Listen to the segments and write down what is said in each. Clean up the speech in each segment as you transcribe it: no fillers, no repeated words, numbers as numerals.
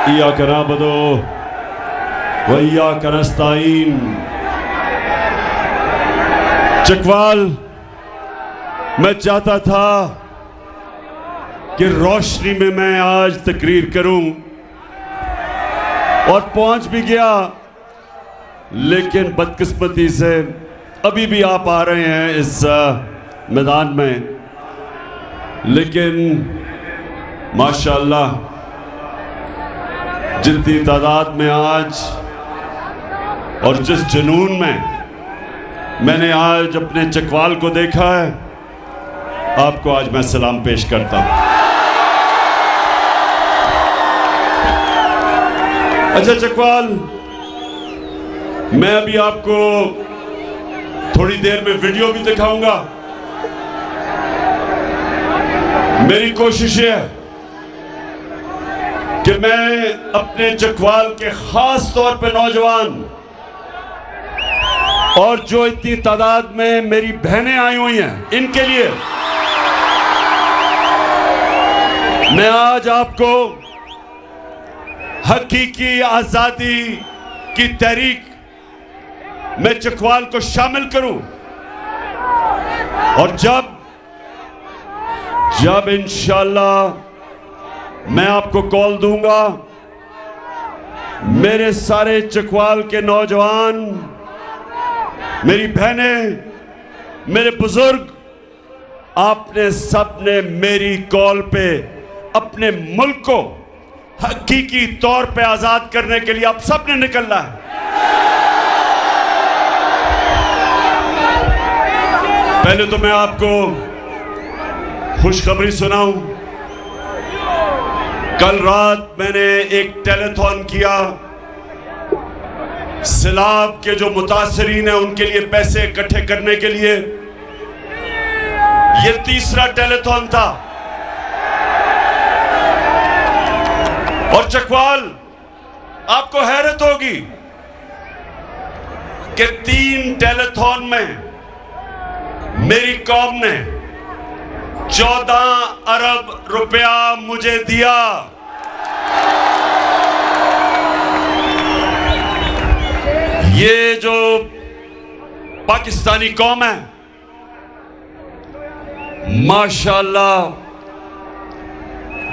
इय्याक नअबुदु व इय्याक नस्तईन। चकवाल, मैं चाहता था कि रोशनी में मैं आज तकरीर करूं और पहुंच भी गया, लेकिन बदकिस्मती से अभी भी आप आ रहे हैं इस मैदान में। लेकिन माशाअल्लाह जितनी तादाद में आज और जिस जुनून में मैंने आज अपने चकवाल को देखा है, आपको आज मैं सलाम पेश करता हूं। अच्छा चकवाल, मैं अभी आपको थोड़ी देर में वीडियो भी दिखाऊंगा। मेरी कोशिश है कि मैं अपने चकवाल के खास तौर पे नौजवान और जो इतनी तादाद में मेरी बहनें आई हुई हैं, इनके लिए मैं आज आपको हकीकी आजादी की तहरीक में चकवाल को शामिल करूं। और जब इंशाअल्लाह मैं आपको कॉल दूंगा, मेरे सारे चकवाल के नौजवान, मेरी बहनें, मेरे बुजुर्ग, आपने सबने मेरी कॉल पे अपने मुल्क को हकीकी तौर पे आजाद करने के लिए आप सबने निकलना है। पहले तो मैं आपको खुशखबरी सुनाऊं। कल रात मैंने एक टेलीथॉन किया। सैलाब के जो मुतासरीन हैं उनके लिए पैसे इकट्ठे करने के लिए। ये तीसरा टेलीथॉन था। और चकवाल, आपको हैरत होगी कि 3 टेलीथॉन में मेरी कौम ने 14 अरब रुपया मुझे दिया। ये जो पाकिस्तानी कौम है, माशाअल्लाह,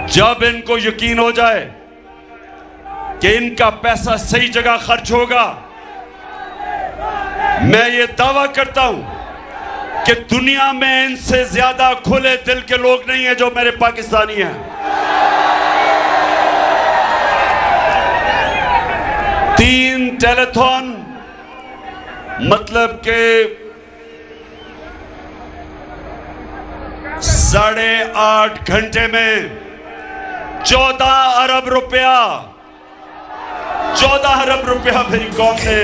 जब इनको यकीन हो जाए कि इनका पैसा सही जगह खर्च होगा, मैं ये दावा करता हूं कि दुनिया में इनसे ज्यादा खुले दिल के लोग नहीं हैं जो मेरे पाकिस्तानी हैं। तीन टेलीथॉन मतलब के 8.5 घंटे में 14 अरब रुपया, 14 अरब रुपया मेरी कौम ने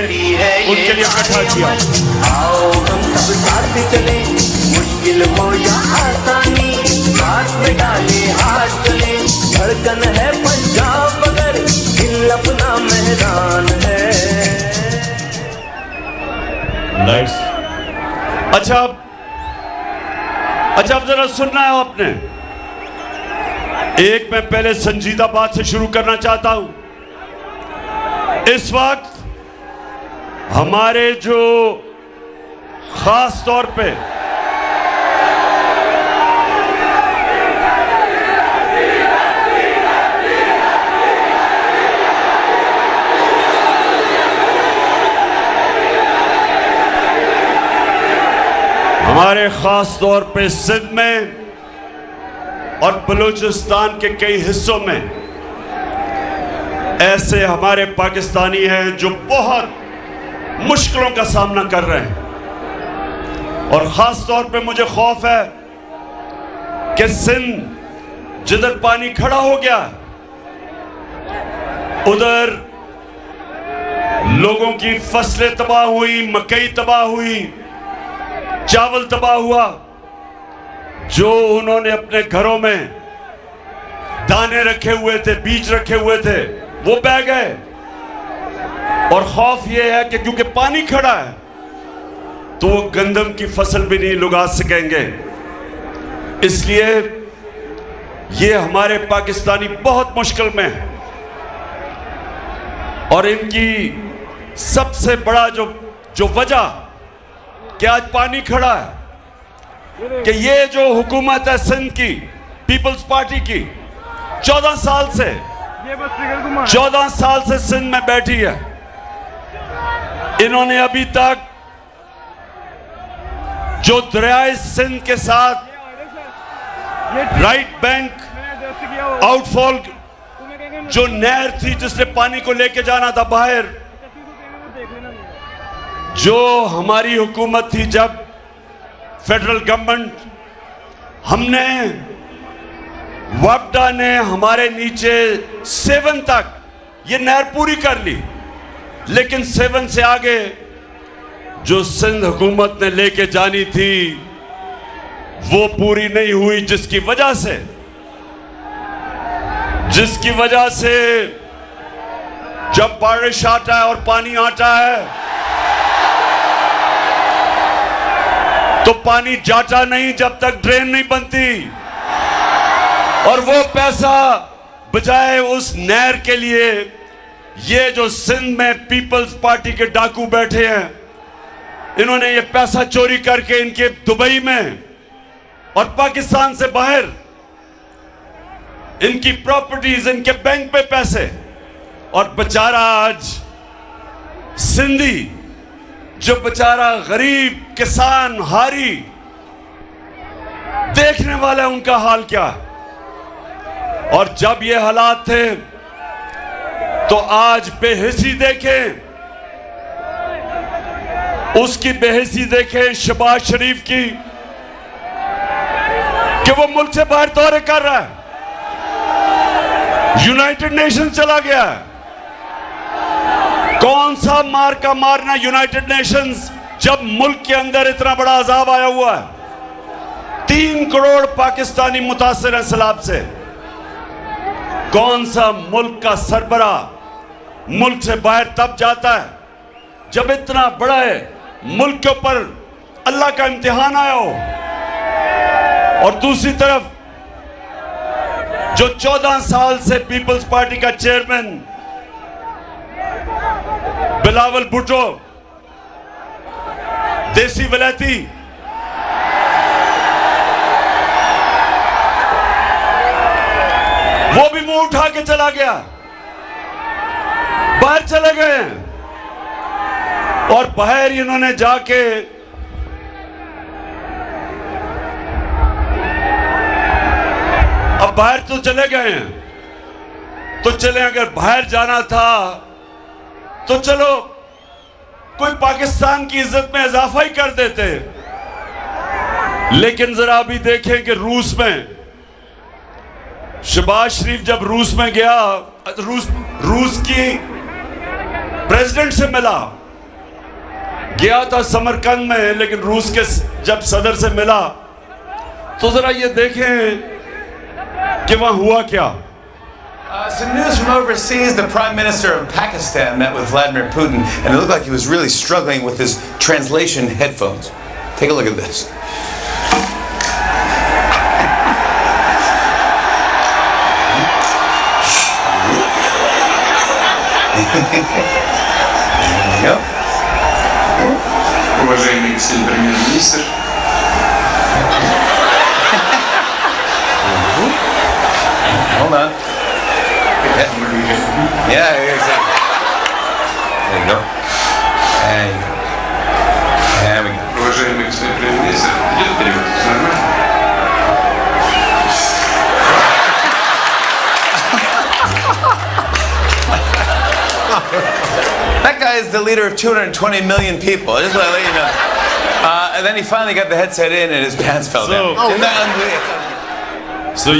उनके लिए इकट्ठा किया। आओ हम सब साथ चले, मुश्किल हो या आसानी, हाथ में डाले हाथ चले। धड़कन है पंजाब मगर दिल अपना मैदान है। नाइस। अच्छा अब जरा सुनना है आपने। एक मैं पहले संजीदा बात से शुरू करना चाहता हूं। इस वक्त हमारे जो खास तौर पे सिंध में और बलूचिस्तान के कई हिस्सों में ऐसे हमारे पाकिस्तानी हैं जो बहुत मुश्किलों का सामना कर रहे हैं। और खास तौर पे मुझे खौफ है कि सिंध जिधर पानी खड़ा हो गया, उधर लोगों की फसलें तबाह हुई, मकई तबाह हुई, चावल तबाह हुआ। जो उन्होंने अपने घरों में दाने रखे हुए थे, बीज रखे हुए थे, वो बह गए। और खौफ ये है कि क्योंकि पानी खड़ा है तो वो गंदम की फसल भी नहीं लगा सकेंगे। इसलिए ये हमारे पाकिस्तानी बहुत मुश्किल में है। और इनकी सबसे बड़ा जो वजह कि आज पानी खड़ा है कि ये जो हुकूमत है सिंध की पीपल्स पार्टी की 14 साल से सिंध में बैठी है। इन्होंने अभी तक जो दरियाए सिंध के साथ राइट बैंक आउटफॉल जो नहर थी जिसने पानी को लेके जाना था बाहर, जो हमारी हुकूमत थी जब फेडरल गवर्नमेंट, हमने वापडा ने हमारे नीचे 7 तक ये नहर पूरी कर ली, लेकिन 7 से आगे जो सिंध हुकूमत ने लेके जानी थी वो पूरी नहीं हुई, जिसकी वजह से जब बारिश आता है और पानी आता है तो पानी जाता नहीं जब तक ड्रेन नहीं बनती, और वो पैसा बजाय उस नहर के लिए ये जो सिंध में पीपल्स पार्टी के डाकू बैठे हैं, इन्होंने ये पैसा चोरी करके इनके दुबई में और पाकिस्तान से बाहर इनकी प्रॉपर्टीज, इनके बैंक पे पैसे, और बेचारा आज सिंधी जो बेचारा गरीब किसान हारी देखने वाला है उनका हाल क्या है। और जब ये हालात थे तो आज बेहिसी देखें, उसकी बेहिसी देखें शहबाज शरीफ की कि वो मुल्क से बाहर दौरे कर रहा है, यूनाइटेड नेशन चला गया है। कौन सा मार का मारना यूनाइटेड नेशंस जब मुल्क के अंदर इतना बड़ा अजाब आया हुआ है। 3 करोड़ पाकिस्तानी मुतासिर हैं सैलाब से। कौन सा मुल्क का सरबरा मुल्क से बाहर तब जाता है जब इतना बड़ा है मुल्क के ऊपर अल्लाह का इम्तिहान आया हो, और दूसरी तरफ जो 14 साल से पीपल्स पार्टी का चेयरमैन बिलावल भुट्टो देसी वलैती, वो भी मुंह उठा के चला गया, बाहर चले गए। और बाहर इन्होंने जाके अब बाहर तो चले गए हैं, तो चले, अगर बाहर जाना था तो चलो कोई पाकिस्तान की इज्जत में इजाफा ही कर देते, लेकिन जरा अभी देखें कि रूस में शहबाज शरीफ जब रूस में गया, रूस की प्रेसिडेंट से मिला, गया था समरकंद में, लेकिन रूस के जब सदर से मिला तो जरा ये देखें कि वहां हुआ क्या। Some news from overseas. The Prime Minister of Pakistan met with Vladimir Putin, and it looked like he was really struggling with his translation headphones. Take a look at this. There you go. Уважаемый господин премьер-министр, Hold on. Yeah, exactly. There you go. There you go. There we go. уважаемый господин премьер-министр, идет перевод, все нормально? That guy is the leader of 220 million people. I just want to let you know. And then he finally got the headset in and his pants fell down. Isn't that unbelievable? So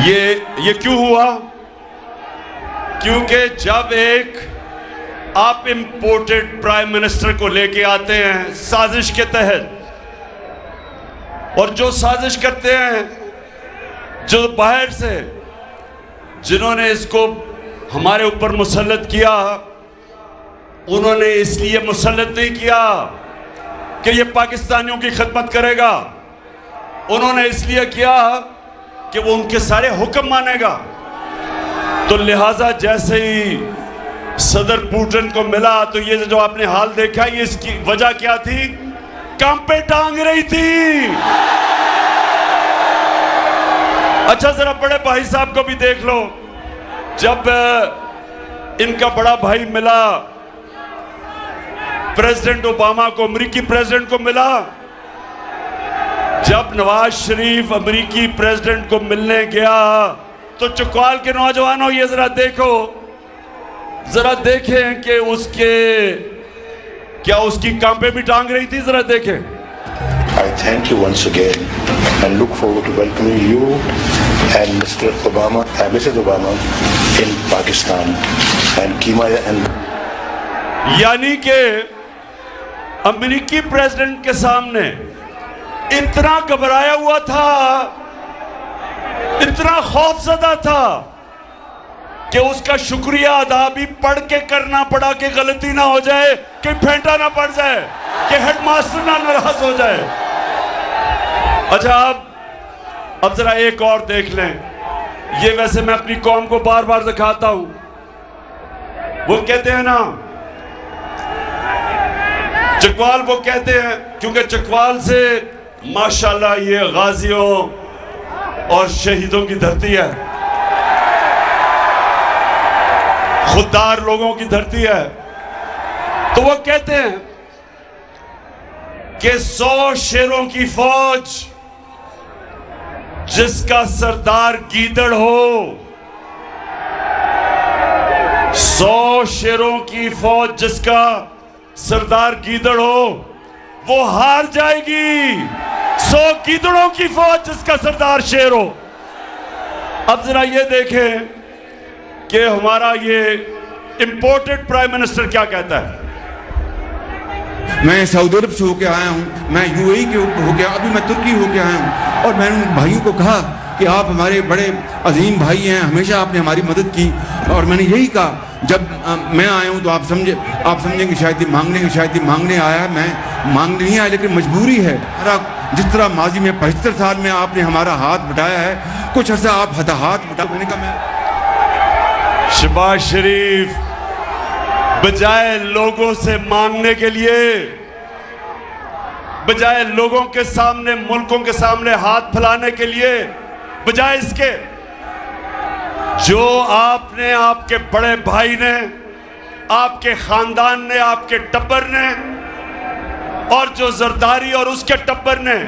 ये क्यों हुआ? क्योंकि जब एक आप imported prime minister को लेके आते हैं साजिश के तहत, और जो साजिश करते हैं जो बाहर से जिन्होंने इसको हमारे ऊपर मुसल्लत किया, उन्होंने इसलिए मुसल्लत नहीं किया कि ये पाकिस्तानियों की खिदमत करेगा, उन्होंने इसलिए किया कि वो उनके सारे हुक्म मानेगा। तो लिहाजा जैसे ही सदर पुतिन को मिला तो ये जो आपने हाल देखा, ये इसकी वजह क्या थी? काम पे टांग रही थी। अच्छा, जरा बड़े भाई साहब को भी देख लो। जब इनका बड़ा भाई मिला प्रेसिडेंट ओबामा को, अमेरिकी प्रेसिडेंट को मिला, जब नवाज शरीफ अमेरिकी प्रेसिडेंट को मिलने गया तो चकवाल के नौजवानों, ये जरा देखो, जरा देखें कि उसकी कांपे भी टांग रही थी, जरा देखें। I thank you once again and look forward to welcoming you and Mrs. Obama in Pakistan and Kimaya and यानी कि अमेरिकी प्रेसिडेंट के सामने इतना घबराया हुआ था, इतना खौफजदा था कि उसका शुक्रिया अदा भी पढ़ के करना पड़ा कि गलती ना हो जाए, कि फेंटा ना पड़ जाए, कि हेडमास्टर ना नाराज हो जाए। अच्छा, अब जरा एक और देख लें। ये वैसे मैं अपनी कौम को बार बार दिखाता हूं। वो कहते हैं ना, चकवाल, वो कहते हैं क्योंकि चकवाल से माशाल्लाह ये गाजियों और शहीदों की धरती है, खुददार लोगों की धरती है। तो वो कहते हैं कि 100 शेरों की फौज जिसका सरदार गीदड़ हो, 100 शेरों की फौज जिसका सरदार गीदड़ हो, वो हार जाएगी। 100 गीदड़ों की फौज जिसका सरदार शेर हो। अब जरा ये देखें कि हमारा ये इंपोर्टेड प्राइम मिनिस्टर क्या कहता है। मैं सऊदी अरब से होके आया हूँ, मैं यूएई के होके, अभी मैं तुर्की होके आया हूँ, और मैंने उन भाइयों को कहा कि आप हमारे बड़े अजीम भाई हैं, हमेशा आपने हमारी मदद की। और मैंने यही कहा, जब मैं आया हूँ तो आप समझेंगे शायद ही मांगने आया, मैं मांगने नहीं आया, लेकिन मजबूरी है। जिस तरह माजी में 75 साल में आपने हमारा हाथ बटाया है, कुछ अर्सा आप हाथ बटा देने का। मैं शहबाज शरीफ बजाय लोगों से मांगने के लिए, बजाय लोगों के सामने, मुल्कों के सामने हाथ फैलाने के लिए, बजाय इसके जो आपने, आपके बड़े भाई ने, आपके खानदान ने, आपके टब्बर ने, और जो जरदारी और उसके टब्बर ने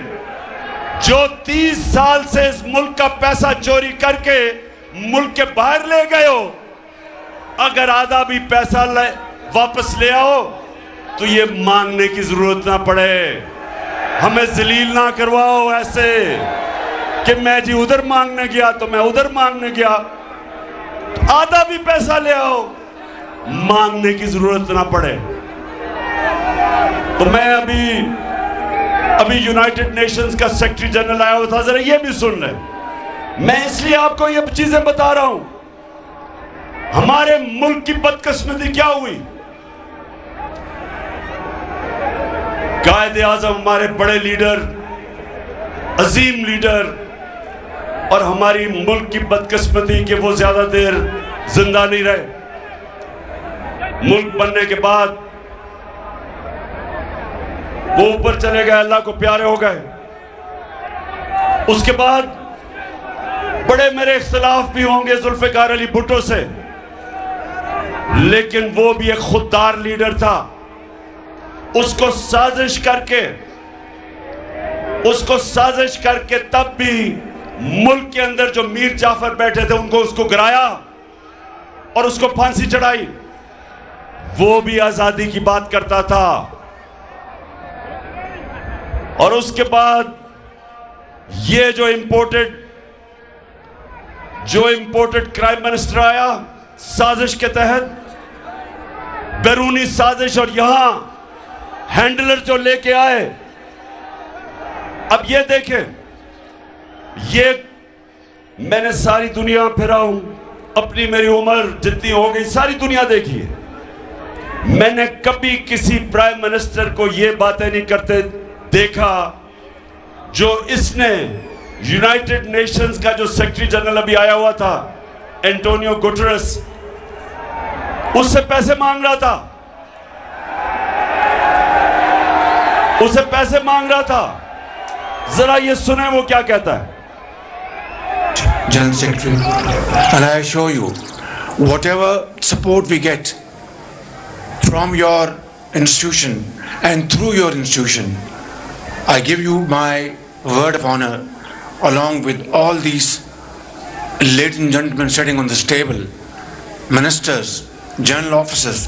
जो 30 साल से इस मुल्क का पैसा चोरी करके मुल्क के बाहर ले गए हो, अगर आधा भी पैसा वापस ले आओ तो ये मांगने की जरूरत ना पड़े, हमें जलील ना करवाओ ऐसे कि मैं जी उधर मांगने गया तो मैं उधर मांगने गया। आधा भी पैसा ले आओ, मांगने की जरूरत ना पड़े। तो मैं अभी यूनाइटेड नेशंस का सेक्रेटरी जनरल आया हुआ था, जरा ये भी सुन ले। मैं इसलिए आपको ये चीजें बता रहा हूं, हमारे मुल्क की बदकिस्मती क्या हुई। कायदे आजम, हमारे बड़े लीडर, अजीम लीडर, और हमारी मुल्क की बदकिस्मती कि वो ज्यादा देर जिंदा नहीं रहे। मुल्क बनने के बाद वो ऊपर चले गए, अल्लाह को प्यारे हो गए। उसके बाद बड़े मेरे इख्तिलाफ भी होंगे जुल्फिकार अली भुट्टो से, लेकिन वो भी एक खुददार लीडर था। उसको साजिश करके तब भी मुल्क के अंदर जो मीर जाफर बैठे थे उनको, उसको गिराया और उसको फांसी चढ़ाई। वो भी आजादी की बात करता था। और उसके बाद ये जो इंपोर्टेड क्राइम मिनिस्टर आया साजिश के तहत, बैरूनी साजिश, और यहां हैंडलर जो लेके आए। अब ये देखें, ये मैंने सारी दुनिया फिरा हूं, अपनी मेरी उम्र जितनी हो गई सारी दुनिया देखी है। मैंने कभी किसी प्राइम मिनिस्टर को ये बातें नहीं करते देखा जो इसने यूनाइटेड नेशंस का जो सेक्रेटरी जनरल अभी आया हुआ था, एंटोनियो गुटेरेस उससे पैसे मांग रहा था, उसे पैसे मांग रहा था। जरा ये सुने वो क्या कहता है। General Secretary, and I assure you, whatever support we get from your institution and through your institution, I give you my word of honor, along with all these ladies and gentlemen sitting on this table, ministers, general officers,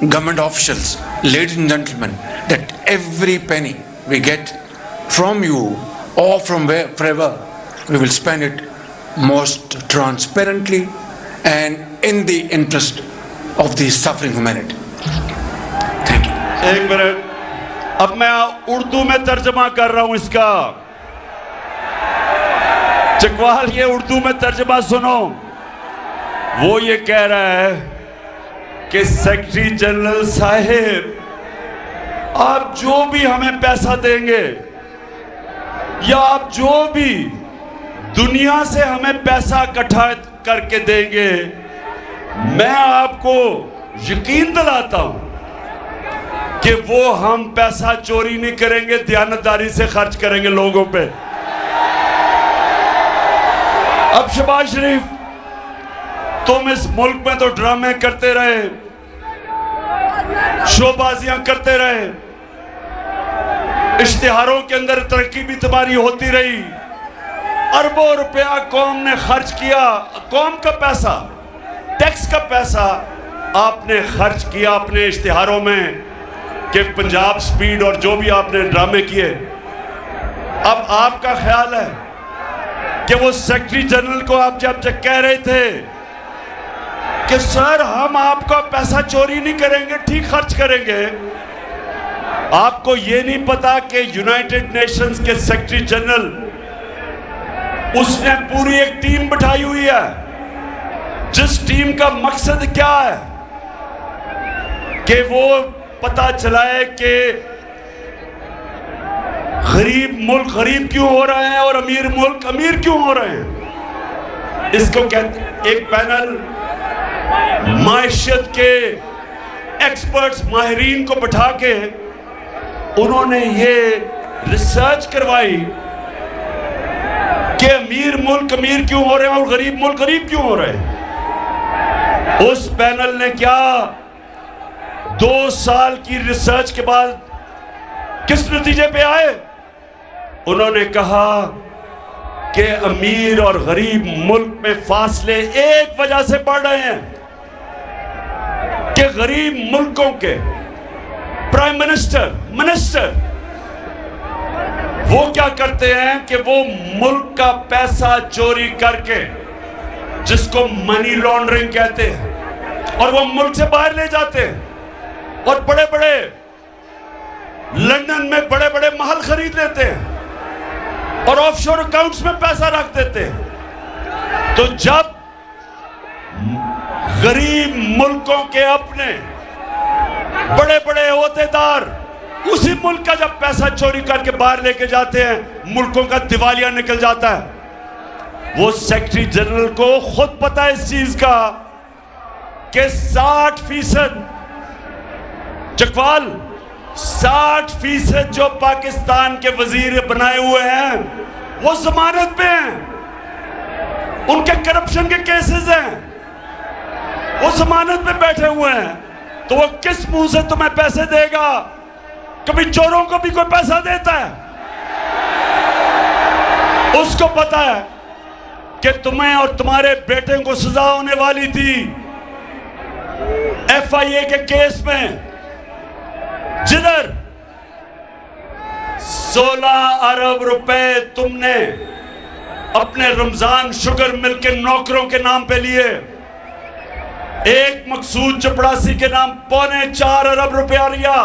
government officials, ladies and gentlemen, that every penny we get from you or from wherever, we will spend it most transparently and in the interest of the suffering humanity. Thank you. एक minute, अब मैं उर्दू में तर्जमा कर रहा हूं इसका। चकवाल, ये उर्दू में तर्जमा सुनो। वो ये कह रहा है कि सेक्रेटरी जनरल साहिब, आप जो भी हमें पैसा देंगे या आप जो भी दुनिया से हमें पैसा इकट्ठा करके देंगे, मैं आपको यकीन दिलाता हूं कि वो हम पैसा चोरी नहीं करेंगे, दयानतदारी से खर्च करेंगे लोगों पे। अब शहबाज शरीफ, तुम इस मुल्क में तो ड्रामे करते रहे, शोबाजियां करते रहे, इश्तिहारों के अंदर तरक्की भी तुम्हारी होती रही, अरबों रुपया कौम ने खर्च किया, कौम का पैसा, टैक्स का पैसा आपने खर्च किया अपने इश्तिहारों में कि पंजाब स्पीड और जो भी आपने ड्रामे किए। अब आपका ख्याल है कि वो सेक्रेटरी जनरल को आप जब कह रहे थे कि सर हम आपका पैसा चोरी नहीं करेंगे, ठीक खर्च करेंगे, आपको ये नहीं पता कि यूनाइटेड नेशंस के सेक्रेटरी जनरल, उसने पूरी एक टीम बिठाई हुई है, जिस टीम का मकसद क्या है कि वो पता चलाए कि गरीब मुल्क गरीब क्यों हो रहे हैं और अमीर मुल्क अमीर क्यों हो रहे हैं। इसको कहते, एक पैनल मायशत के एक्सपर्ट्स, माहिरीन को बिठा के उन्होंने ये रिसर्च करवाई कि अमीर मुल्क अमीर क्यों हो रहे हैं और गरीब मुल्क गरीब क्यों हो रहे हैं। उस पैनल ने क्या 2 साल की रिसर्च के बाद किस नतीजे पे आए? उन्होंने कहा कि अमीर और गरीब मुल्क में फासले एक वजह से बढ़ रहे हैं कि गरीब मुल्कों के प्राइम मिनिस्टर वो क्या करते हैं कि वो मुल्क का पैसा चोरी करके, जिसको मनी लॉन्ड्रिंग कहते हैं, और वो मुल्क से बाहर ले जाते हैं और बड़े बड़े लंदन में बड़े बड़े महल खरीद लेते हैं और ऑफशोर अकाउंट्स में पैसा रख देते हैं। तो जब गरीब मुल्कों के अपने बड़े बड़े ओहदेदार उसी मुल्क का जब पैसा चोरी करके बाहर लेके जाते हैं, मुल्कों का दिवालिया निकल जाता है। वो सेक्रेटरी जनरल को खुद पता है इस चीज का कि 60% चकवाल 60% जो पाकिस्तान के वजीर बनाए हुए हैं वो जमानत पे हैं, उनके करप्शन के केसेस हैं, वो जमानत पे बैठे हुए हैं। तो वो किस मुंह से तुम्हें पैसे देगा? कभी चोरों को भी कोई पैसा देता है? उसको पता है कि तुम्हें और तुम्हारे बेटे को सजा होने वाली थी FIA के केस में, जिधर 16 अरब रुपए तुमने अपने रमजान शुगर मिल के नौकरों के नाम पे लिए, एक मकसूद चपड़ासी के नाम 4.25 अरब रुपया लिया,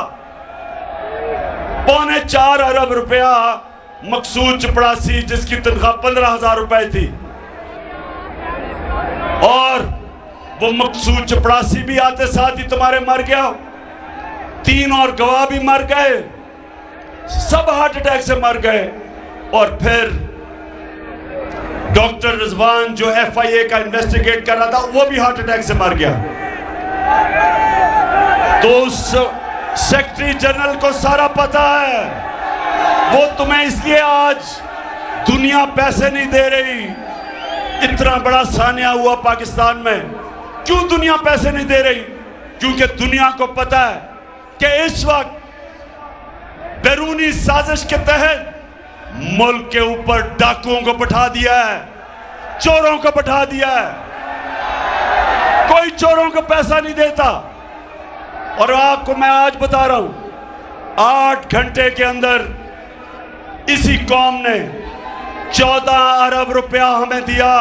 4.25 अरब रुपया मकसूद चपड़ासी, जिसकी तनख्वाह 15,000 रुपए थी। और वो मकसूद चपड़ासी भी आते साथ ही तुम्हारे मर गया, 3 और गवाह भी मर गए, सब हार्ट अटैक से मर गए। और फिर डॉक्टर रिजवान जो FIA का इन्वेस्टिगेट कर रहा था वो भी हार्ट अटैक से मर गया। तो उस सेक्रेटरी जनरल को सारा पता है। वो तुम्हें इसलिए आज दुनिया पैसे नहीं दे रही। इतना बड़ा सानिया हुआ पाकिस्तान में, क्यों दुनिया पैसे नहीं दे रही? क्योंकि दुनिया को पता है कि इस वक्त बैरूनी साजिश के तहत मुल्क के ऊपर डाकुओं को बैठा दिया है, चोरों को बैठा दिया है। कोई चोरों को पैसा नहीं देता। और आपको मैं आज बता रहा हूं, 8 घंटे के अंदर इसी कौम ने 14 अरब रुपया हमें दिया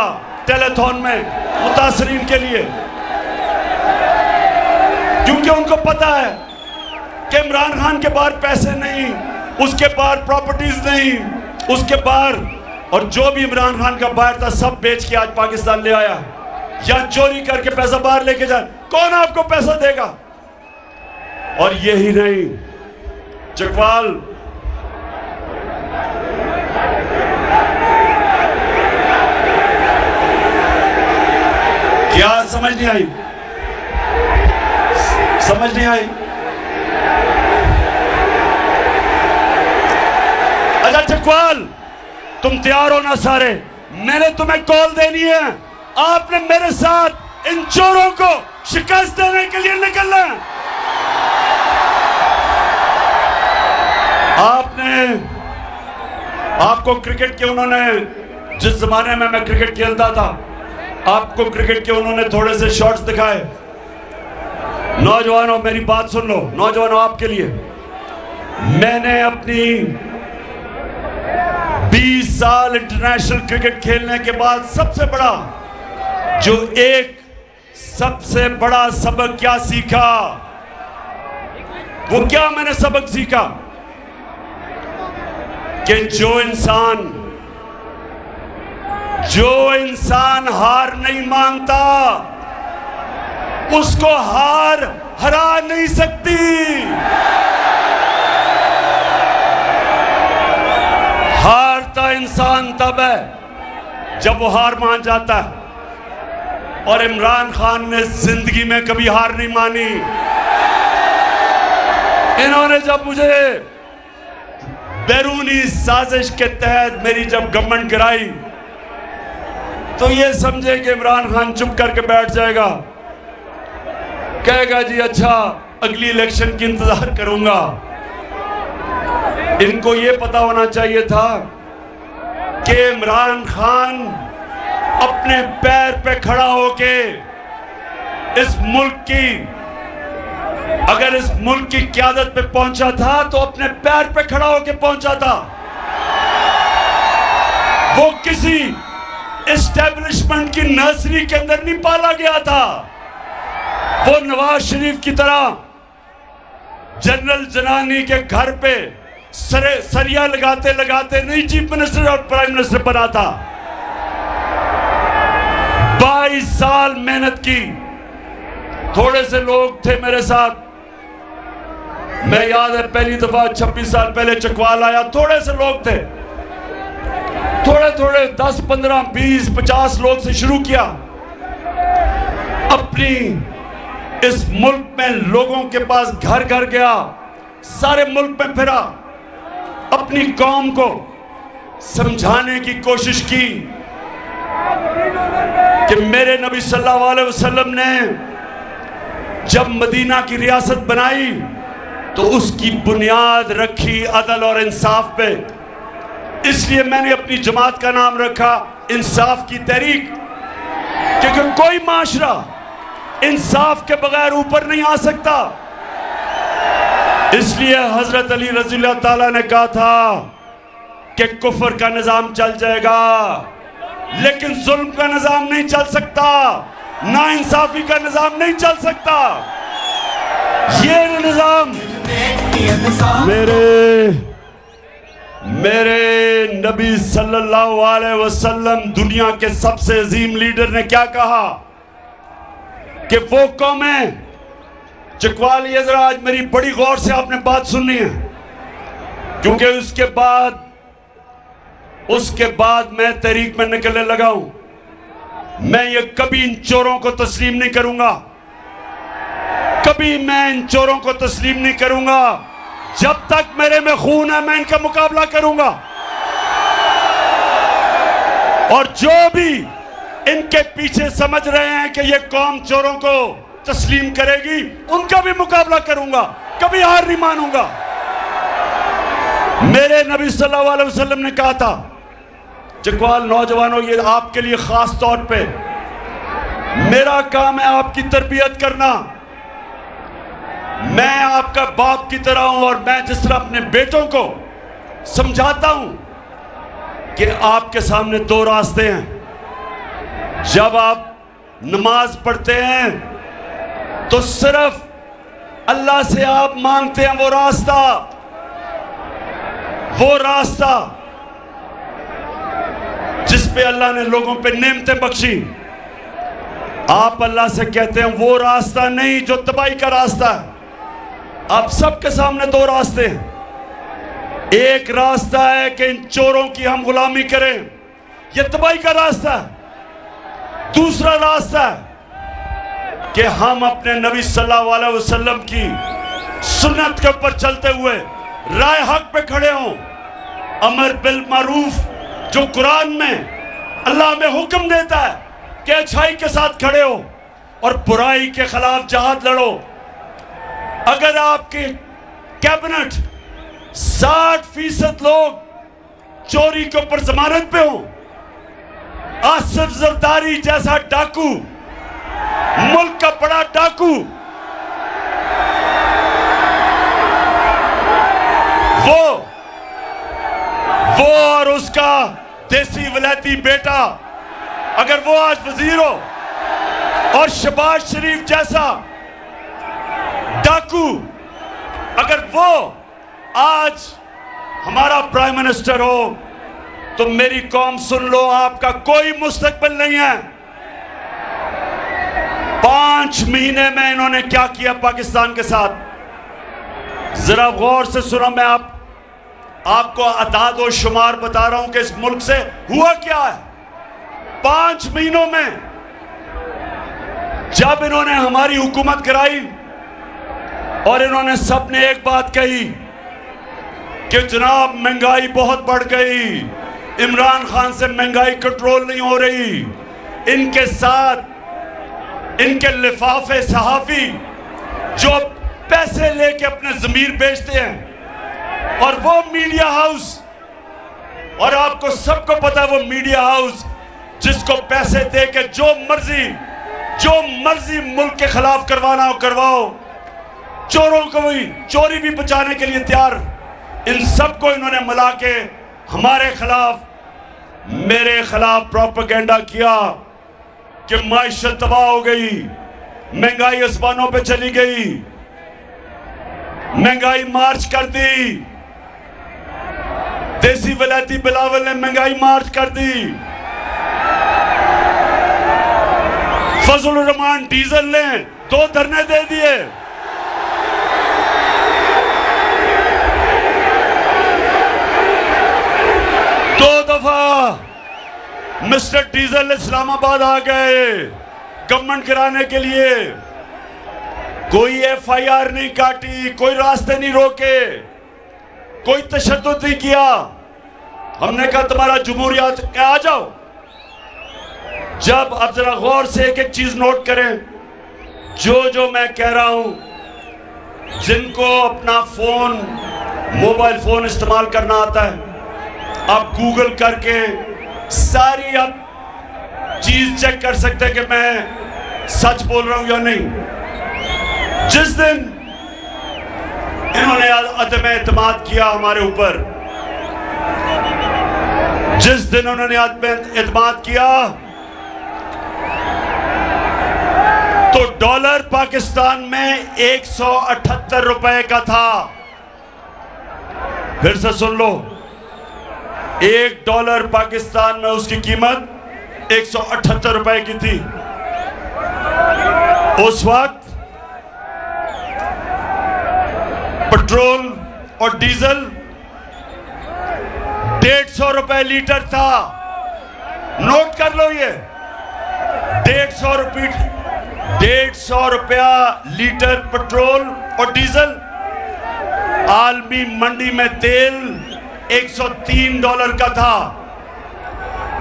टेलीथॉन में मुतासरीन के लिए, क्योंकि उनको पता है कि इमरान खान के पास पैसे नहीं, उसके पास प्रॉपर्टीज नहीं, उसके पास, और जो भी इमरान खान का बाहर था सब बेच के आज पाकिस्तान ले आया, या चोरी करके पैसा बाहर लेके जाए। कौन आपको पैसा देगा? और यही नहीं, चकवाल क्या समझ नहीं आई? समझ नहीं आई? अच्छा चकवाल, तुम तैयार हो ना सारे? मैंने तुम्हें कॉल देनी है। आपने मेरे साथ इन चोरों को शिकस्त देने के लिए निकलना है। आपको क्रिकेट के उन्होंने, जिस जमाने में मैं क्रिकेट खेलता था, आपको क्रिकेट के उन्होंने थोड़े से शॉट्स दिखाए। नौजवानों मेरी बात सुन लो, नौजवानों आपके लिए, मैंने अपनी 20 साल इंटरनेशनल क्रिकेट खेलने के बाद सबसे बड़ा सबक क्या सीखा? वो क्या मैंने सबक सीखा? कि जो इंसान हार नहीं मानता, उसको हार हरा नहीं सकती। हारता इंसान तब है जब वो हार मान जाता है, और इमरान खान ने जिंदगी में कभी हार नहीं मानी। इन्होंने जब मुझे बैरूनी साजिश के तहत मेरी जब गवर्नमेंट गिराई, तो ये समझे कि इमरान खान चुप करके बैठ जाएगा, कहेगा जी अच्छा अगली इलेक्शन की इंतजार करूंगा। इनको ये पता होना चाहिए था कि इमरान खान अपने पैर पे खड़ा होके इस मुल्क की, अगर इस मुल्क की क़यादत पे पहुंचा था तो अपने पैर पे खड़ा होके पहुंचा था। वो किसी एस्टेब्लिशमेंट की नर्सरी के अंदर नहीं पाला गया था। वो नवाज शरीफ की तरह जनरल जनानी के घर पे सरिया लगाते लगाते नहीं चीफ मिनिस्टर और प्राइम मिनिस्टर बना था। 22 साल मेहनत की। थोड़े से लोग थे मेरे साथ, मैं याद है पहली दफा 26 साल पहले चकवाल आया, थोड़े से लोग थे, थोड़े 10, 15, 20, 50 लोग से शुरू किया। अपनी इस मुल्क में लोगों के पास घर घर गया, सारे मुल्क में फिरा, अपनी कौम को समझाने की कोशिश की कि मेरे नबी सल्लल्लाहु अलैहि वसल्लम ने जब मदीना की रियासत बनाई तो उसकी बुनियाद रखी अदल और इंसाफ पे। इसलिए मैंने अपनी जमात का नाम रखा इंसाफ की तहरीक, क्योंकि कोई माशरा इंसाफ के बगैर ऊपर नहीं आ सकता। इसलिए हजरत अली रज़ी अल्लाह ताला ने कहा था कि कुफ्र का निजाम चल जाएगा, लेकिन जुल्म का निजाम नहीं चल सकता, ना इंसाफी का निजाम नहीं चल सकता। ये निजाम मेरे नबी सल्लल्लाहु अलैहि वसल्लम, दुनिया के सबसे अजीम लीडर ने क्या कहा कि वो कौमें, चकवाल ये जरा आज मेरी बड़ी गौर से आपने बात सुननी है, क्योंकि उसके बाद उसके बाद मैं तहरीक में निकलने लगा हूं। मैं ये कभी इन चोरों को तस्लीम नहीं करूंगा, कभी मैं इन चोरों को तस्लीम नहीं करूंगा। जब तक मेरे में खून है मैं इनका मुकाबला करूंगा, और जो भी इनके पीछे समझ रहे हैं कि ये कौम चोरों को तस्लीम करेगी, उनका भी मुकाबला करूंगा, कभी हार नहीं मानूंगा। मेरे नबी सल्लल्लाहु अलैहि वसल्लम ने कहा था, चकवाल नौजवानों, ये आपके लिए खास तौर पे मेरा काम है आपकी तरबियत करना। मैं आपका बाप की तरह हूं, और मैं जिस तरह अपने बेटों को समझाता हूं कि आपके सामने दो रास्ते हैं। जब आप नमाज पढ़ते हैं तो सिर्फ अल्लाह से आप मांगते हैं वो रास्ता जिस पे अल्लाह ने लोगों पे नेमतें बख्शी। आप अल्लाह से कहते हैं वो रास्ता नहीं जो तबाही का रास्ता है। आप सबके सामने दो रास्ते हैं। एक रास्ता है कि इन चोरों की हम गुलामी करें, यह तबाही का रास्ता है। दूसरा रास्ता है कि हम अपने नबी सल्लल्लाहु अलैहि वसल्लम की सुन्नत के ऊपर चलते हुए राय हक पे खड़े हों। अमर बिल मारूफ जो कुरान में अल्लाह में हुक्म देता है कि अच्छाई के साथ खड़े हो और बुराई के खिलाफ जहाद लड़ो। अगर आपके कैबिनेट 60% लोग चोरी के ऊपर जमानत पे हो, आसिफ जरदारी जैसा डाकू, मुल्क का बड़ा डाकू, वो और उसका देसी वलैती बेटा अगर वो आज वजीर हो, और शहबाज शरीफ जैसा डाकू अगर वो आज हमारा प्राइम मिनिस्टर हो, तो मेरी कौम सुन लो, आपका कोई मुस्तकबिल नहीं है। 5 महीने में इन्होंने क्या किया पाकिस्तान के साथ, जरा गौर से सुनो। मैं आपको अदाद और शुमार बता रहा हूं कि इस मुल्क से हुआ क्या है 5 महीनों में। जब इन्होंने हमारी हुकूमत कराई और इन्होंने सबने एक बात कही कि जनाब महंगाई बहुत बढ़ गई, इमरान खान से महंगाई कंट्रोल नहीं हो रही। इनके साथ इनके लिफाफे सहाफी जो पैसे लेके अपने जमीर बेचते हैं, और वो मीडिया हाउस, और आपको सबको पता है वो मीडिया हाउस जिसको पैसे दे के जो मर्जी मुल्क के खिलाफ करवाना हो करवाओ, चोरों को भी चोरी भी बचाने के लिए तैयार। इन सबको इन्होंने मिला के हमारे खिलाफ, मेरे खिलाफ प्रोपेगेंडा किया कि माइशत तबाह हो गई, महंगाई आसमानों पे चली गई, महंगाई मार्च कर दी। देसी वलैती बिलावल ने महंगाई मार्च कर दी। फजल रहमान डीजल ने 2 धरने दे दिए। दो दफा मिस्टर डीजल इस्लामाबाद आ गए गवर्नमेंट गिराने के लिए। कोई FIR नहीं काटी, कोई रास्ते नहीं रोके, कोई तशद्दुद नहीं किया। हमने कहा तुम्हारा जमहूरियत आ जाओ। जब अब जरा गौर से एक एक चीज नोट करें, जो मैं कह रहा हूं, जिनको अपना फोन मोबाइल फोन इस्तेमाल करना आता है, आप गूगल करके सारी आप चीज चेक कर सकते हैं कि मैं सच बोल रहा हूं या नहीं। जिस दिन इन्होंने अदम एतमाद किया हमारे ऊपर, जिस दिन उन्होंने अदम एतमाद किया, तो डॉलर पाकिस्तान में 178 रुपए का था। फिर से सुन लो, $1 पाकिस्तान में उसकी कीमत 178 रुपए की थी। उस वक्त पेट्रोल और डीजल 150 रुपए लीटर था। नोट कर लो ये 150 रुपया लीटर पेट्रोल और डीजल। आलमी मंडी में तेल $103 का था।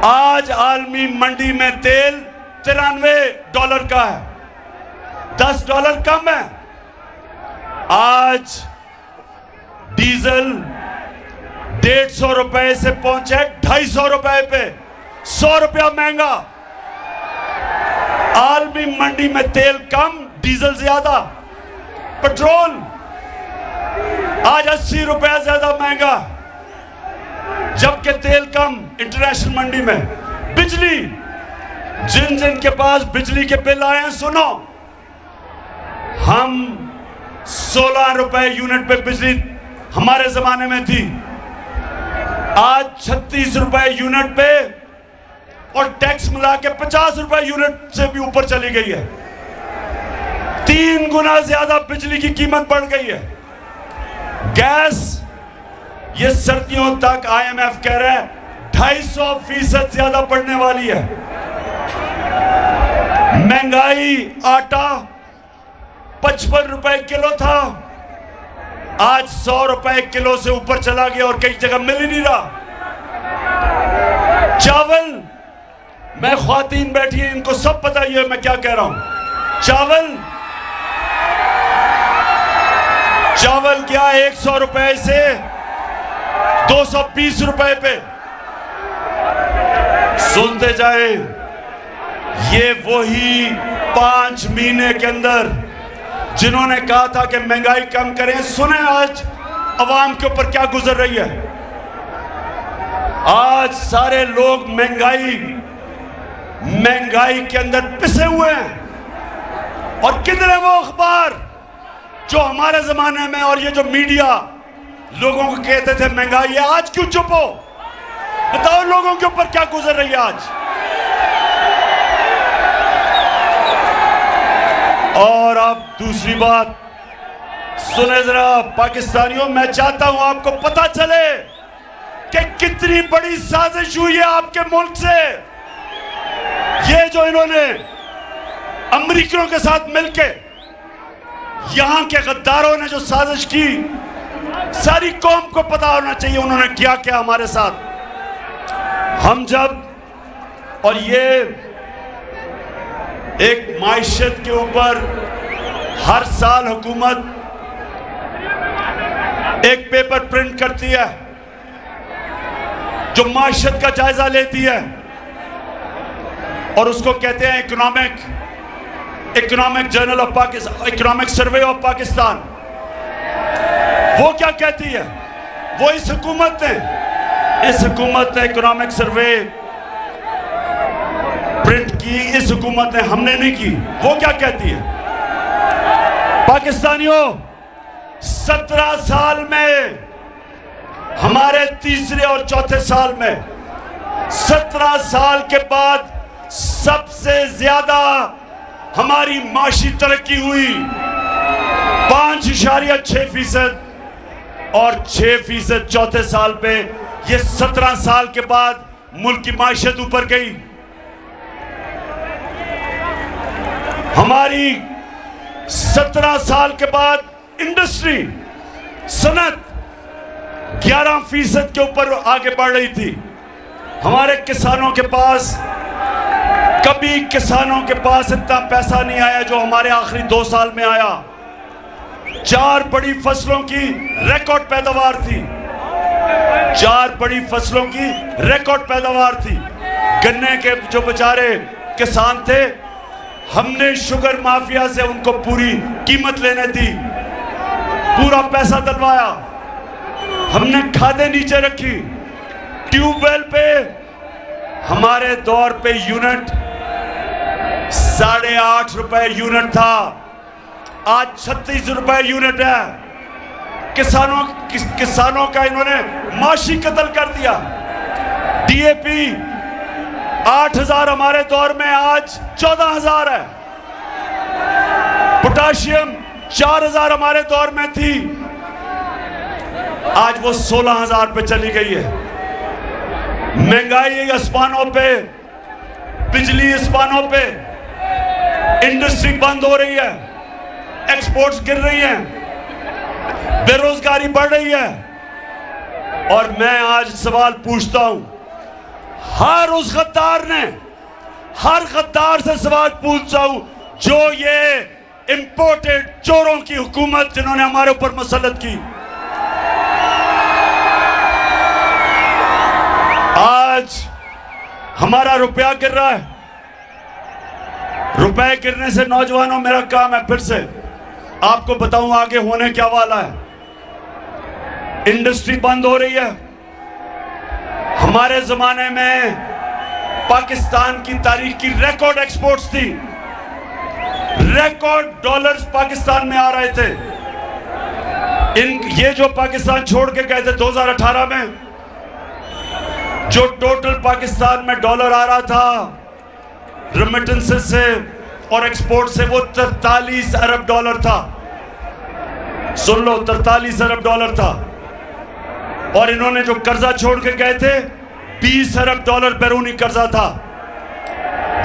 आज आलमी मंडी में तेल $93 का है, $10 कम है। आज डीजल 150 रुपए से पहुंचे 250 रुपए पे, 100 रुपया महंगा। आलमी मंडी में तेल कम, डीजल ज्यादा। पेट्रोल आज 80 रुपया ज्यादा महंगा, जबकि तेल कम इंटरनेशनल मंडी में। बिजली, जिन जिन के पास बिजली के बिल आए हैं सुनो, हम 16 रुपए यूनिट पे बिजली हमारे जमाने में थी, आज 36 रुपए यूनिट पे और टैक्स मिला के 50 रुपए यूनिट से भी ऊपर चली गई है। 3 गुना ज्यादा बिजली की कीमत बढ़ गई है। गैस ये सर्दियों तक IMF कह रहा है 250% ज्यादा बढ़ने वाली है। महंगाई, आटा 55 रुपए किलो था, आज 100 रुपए किलो से ऊपर चला गया और कई जगह मिल ही नहीं रहा। चावल, मैं ख्वातीन बैठी है, इनको सब पता ही है मैं क्या कह रहा हूं। चावल क्या 100 रुपए से 220 रुपए पे। सुनते जाए, ये वही 5 महीने के अंदर जिन्होंने कहा था कि महंगाई कम करें, सुने आज अवाम के ऊपर क्या गुजर रही है। आज सारे लोग महंगाई के अंदर पिसे हुए हैं। और कितने वो अखबार जो हमारे जमाने में और ये जो मीडिया लोगों को कहते थे महंगाई है, आज क्यों चुप हो? बताओ लोगों के ऊपर क्या गुजर रही है आज। और अब दूसरी बात सुने जरा पाकिस्तानियों, मैं चाहता हूं आपको पता चले कि कितनी बड़ी साजिश हुई है आपके मुल्क से। ये जो इन्होंने अमेरिकियों के साथ मिलके, यहां के गद्दारों ने जो साजिश की, सारी कौम को पता होना चाहिए उन्होंने क्या क्या हमारे साथ। हम जब, और ये एक माइशत के ऊपर हर साल हुकूमत एक पेपर प्रिंट करती है जो माइशत का जायजा लेती है और उसको कहते हैं economic journal of Pakistan, economic survey of Pakistan. वो क्या कहती है? वो इस हुकूमत ने इकोनॉमिक सर्वे प्रिंट की, इस हुकूमत ने, हमने नहीं की। वो क्या कहती है? पाकिस्तानियों, 17 साल में, हमारे तीसरे और चौथे साल में, 17 साल के बाद सबसे ज्यादा हमारी माशी तरक्की हुई, 5.6% और 6% चौथे साल पे। ये 17 साल के बाद मुल्क की माशियत ऊपर गई। हमारी 17 साल के बाद इंडस्ट्री, सनत 11% के ऊपर आगे बढ़ रही थी। हमारे किसानों के पास, कभी किसानों के पास इतना पैसा नहीं आया जो हमारे आखिरी 2 साल में आया। 4 बड़ी फसलों की रिकॉर्ड पैदावार थी, 4 बड़ी फसलों की रिकॉर्ड पैदावार थी। गन्ने के जो बेचारे किसान थे, हमने शुगर माफिया से उनको पूरी कीमत लेने दी, पूरा पैसा दिलवाया। हमने खादें नीचे रखी। ट्यूबवेल पे हमारे दौर पे यूनिट 8.5 रुपए यूनिट था, आज 36 रुपए यूनिट है। किसानों का इन्होंने माशी कत्ल कर दिया। डीएपी 8,000 हमारे दौर में, आज 14,000 है। पोटाशियम 4,000 हमारे दौर में थी, आज वो 16,000 पे चली गई है। महंगाई आसमानों पे, बिजली आसमानों पे, इंडस्ट्री बंद हो रही है, एक्सपोर्ट्स गिर रही हैं, बेरोजगारी बढ़ रही है। और मैं आज सवाल पूछता हूं, हर उस गद्दार ने, हर गद्दार से सवाल पूछता हूं जो ये इंपोर्टेड चोरों की हुकूमत जिन्होंने हमारे ऊपर मुसल्लत की। आज हमारा रुपया गिर रहा है। रुपए गिरने से नौजवानों, मेरा काम है फिर से आपको बताऊं आगे होने क्या वाला है। इंडस्ट्री बंद हो रही है। हमारे जमाने में पाकिस्तान की तारीख की रिकॉर्ड एक्सपोर्ट्स थी, रिकॉर्ड डॉलर्स पाकिस्तान में आ रहे थे। ये जो पाकिस्तान छोड़ के गए थे 2018 में, जो टोटल पाकिस्तान में डॉलर आ रहा था रेमिटेंसेस से और एक्सपोर्ट से, वो 43 अरब डॉलर था। सुन लो, 43 अरब डॉलर था। और इन्होंने जो कर्जा छोड़ के गए थे 20 अरब डॉलर बैरूनी कर्जा था।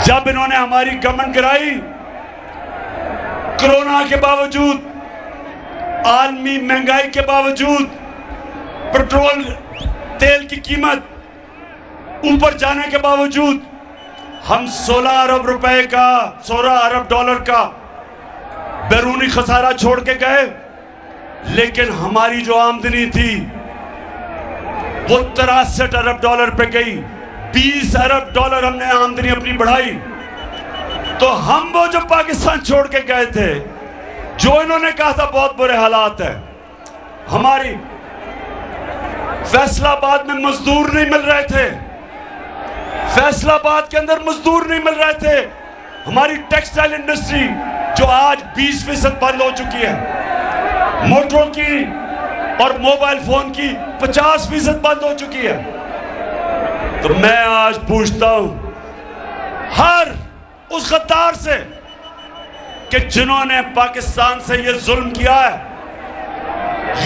जब इन्होंने हमारी गवर्नमेंट गिराई, कोरोना के बावजूद, आलमी महंगाई के बावजूद, पेट्रोल तेल की कीमत ऊपर जाने के बावजूद, हम 16 अरब रुपए का, 16 अरब डॉलर का बैरूनी खसारा छोड़ के गए। लेकिन हमारी जो आमदनी थी वो 63 अरब डॉलर पे गई। 20 अरब डॉलर हमने आमदनी अपनी बढ़ाई। तो हम वो जो पाकिस्तान छोड़ के गए थे, जो इन्होंने कहा था बहुत बुरे हालात है, हमारी फैसलाबाद में मजदूर नहीं मिल रहे थे, फैसलाबाद के अंदर मजदूर नहीं मिल रहे थे। हमारी टेक्सटाइल इंडस्ट्री जो आज 20% बंद हो चुकी है, मोटरों की और मोबाइल फोन की 50% बंद हो चुकी है। तो मैं आज पूछता हूं हर उस गद्दार से कि जिन्होंने पाकिस्तान से ये जुल्म किया है,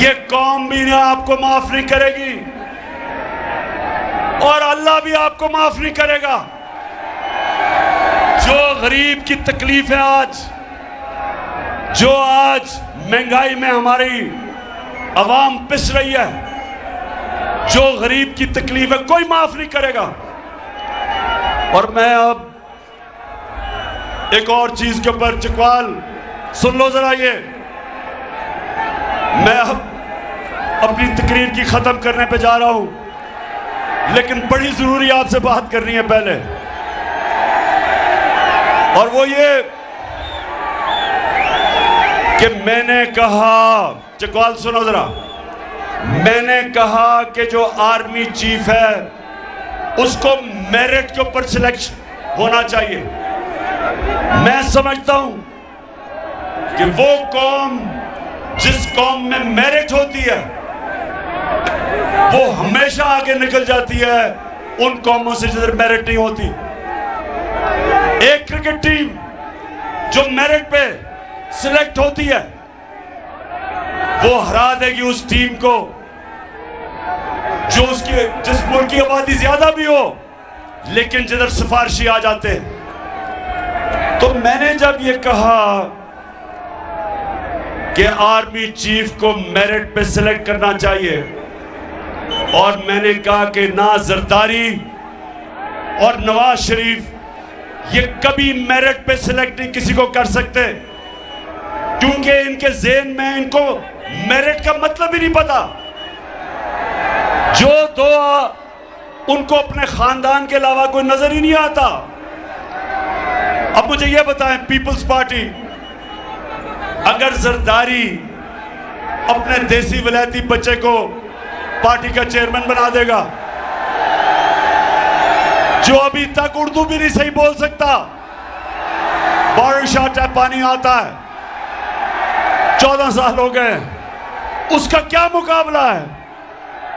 ये कौम भी ना आपको माफ नहीं करेगी और अल्लाह भी आपको माफ नहीं करेगा। जो गरीब की तकलीफ है आज, जो आज महंगाई में हमारी अवाम पिस रही है, जो गरीब की तकलीफ है, कोई माफ नहीं करेगा। और मैं अब एक और चीज के ऊपर, चकवाल सुन लो जरा, ये मैं अब अपनी तकरीर की खत्म करने पे जा रहा हूं, लेकिन बड़ी जरूरी आपसे बात करनी है पहले। और वो ये कि मैंने कहा, चकवाल सुनो जरा, मैंने कहा कि जो आर्मी चीफ है उसको मेरिट के ऊपर सिलेक्ट होना चाहिए। मैं समझता हूं कि वो कौम, जिस कौम में मेरिट होती है, वो हमेशा आगे निकल जाती है उन कौमों से जिधर मेरिट नहीं होती। एक क्रिकेट टीम जो मेरिट पे सिलेक्ट होती है, वो हरा देगी उस टीम को जो उसकी, जिस मुल्क की आबादी ज्यादा भी हो, लेकिन जिधर सिफारिशी आ जाते हैं। तो मैंने जब ये कहा कि आर्मी चीफ को मेरिट पे सिलेक्ट करना चाहिए, और मैंने कहा कि ना जरदारी और नवाज शरीफ ये कभी मेरिट पे सिलेक्ट नहीं किसी को कर सकते, क्योंकि इनके ज़हन में इनको मेरिट का मतलब ही नहीं पता। जो दो उनको अपने खानदान के अलावा कोई नजर ही नहीं आता। अब मुझे यह बताएं, पीपल्स पार्टी अगर जरदारी अपने देसी विलायती बच्चे को पार्टी का चेयरमैन बना देगा, जो अभी तक उर्दू भी नहीं सही बोल सकता, बॉर्डर शॉट है, पानी आता है, 14 साल हो गए, उसका क्या मुकाबला है?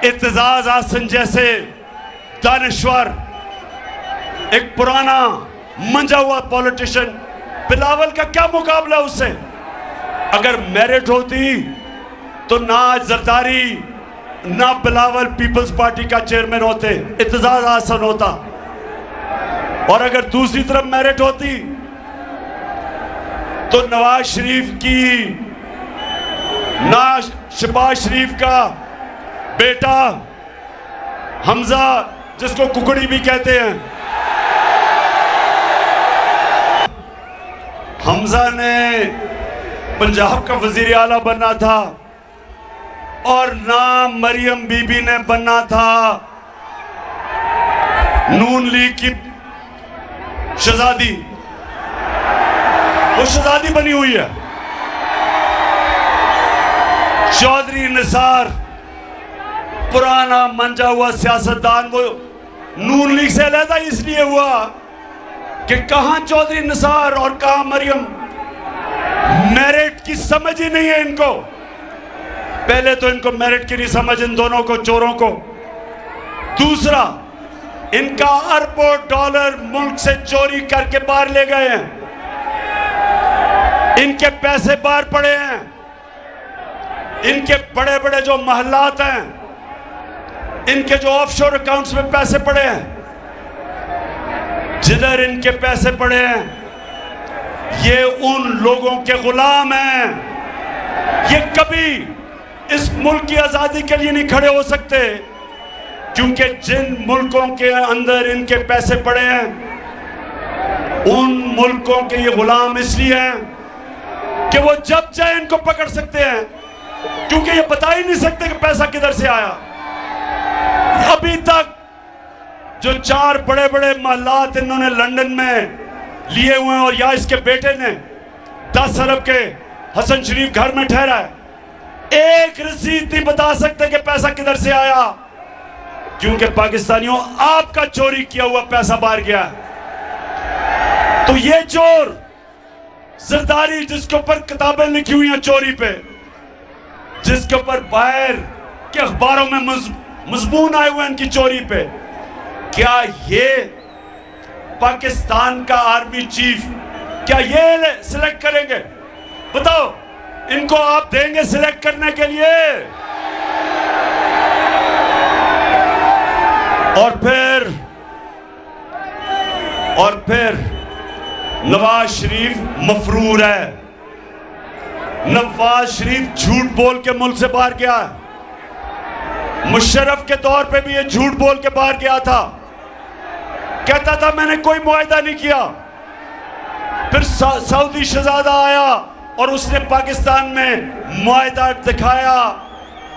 इत्तेजाज आसन जैसे दानिश्वर, एक पुराना मंजा हुआ पॉलिटिशियन, बिलावल का क्या मुकाबला उससे? अगर मेरिट होती तो ना जरदारी ना बिलावल पीपल्स पार्टी का चेयरमैन होते, इत्तेजाज आसन होता। और अगर दूसरी तरफ मेरिट होती तो नवाज शरीफ की, ना शहबाज शरीफ का बेटा हमजा, जिसको कुकड़ी भी कहते हैं, हमजा ने पंजाब का वजीर आला बनना था और ना मरियम बीबी ने बनना था नून लीग की शहजादी। वो शहजादी बनी हुई है। चौधरी निसार पुराना मंजा हुआ सियासतदान, वो नून लीग से अलहदा इसलिए हुआ कि कहां चौधरी निसार और कहां मरियम। मेरिट की समझ ही नहीं है इनको। पहले तो इनको मेरिट की नहीं समझ, इन दोनों को, चोरों को। दूसरा, इनका अरबों डॉलर मुल्क से चोरी करके बाहर ले गए हैं। इनके पैसे बाहर पड़े हैं। इनके बड़े बड़े जो महल्लात हैं, इनके जो ऑफशोर अकाउंट्स में पैसे पड़े हैं, जिधर इनके पैसे पड़े हैं, ये उन लोगों के गुलाम हैं। ये कभी इस मुल्क की आजादी के लिए नहीं खड़े हो सकते, क्योंकि जिन मुल्कों के अंदर इनके पैसे पड़े हैं, उन मुल्कों के ये गुलाम इसलिए हैं कि वो जब चाहे इनको पकड़ सकते हैं, क्योंकि ये बता ही नहीं सकते कि पैसा किधर से आया। अभी तक जो 4 बड़े बड़े महलात इन्होंने लंदन में लिए हुए हैं, और या इसके बेटे ने 10 अरब के हसन शरीफ घर में ठहरा है, एक रसीद नहीं बता सकते कि पैसा किधर से आया, क्योंकि पाकिस्तानियों आपका चोरी किया हुआ पैसा बाहर गया। तो ये चोर जरदारी, जिसके ऊपर किताबें लिखी हुई हैं चोरी पे, जिसके ऊपर बाहर के अखबारों में मजमून आए हुए हैं इनकी चोरी पे, क्या ये पाकिस्तान का आर्मी चीफ, क्या ये सिलेक्ट करेंगे? बताओ, इनको आप देंगे सिलेक्ट करने के लिए? और फिर नवाज शरीफ मफरूर है। नवाज शरीफ झूठ बोल के मुल्क से बाहर गया है। मुशर्रफ के दौर पे भी ये झूठ बोल के बाहर गया था, कहता था मैंने कोई मुआहदा नहीं किया। फिर सऊदी शहजादा आया और उसने पाकिस्तान में मुआहदा दिखाया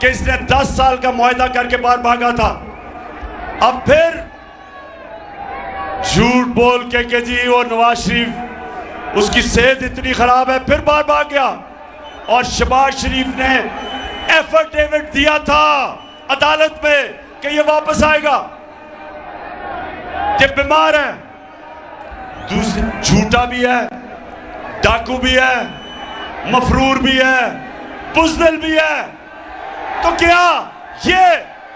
कि इसने 10 साल का मुआहदा करके बाहर भागा था। अब फिर झूठ बोल के जी वो नवाज शरीफ, उसकी सेहत इतनी खराब है, फिर बाहर भाग गया। और शहबाज शरीफ ने एफिडेविट दिया था अदालत में कि ये वापस आएगा, कि बीमार है। दूसरे झूठा भी है, डाकू भी है, मफरूर भी है, बुज़दिल भी है। तो क्या ये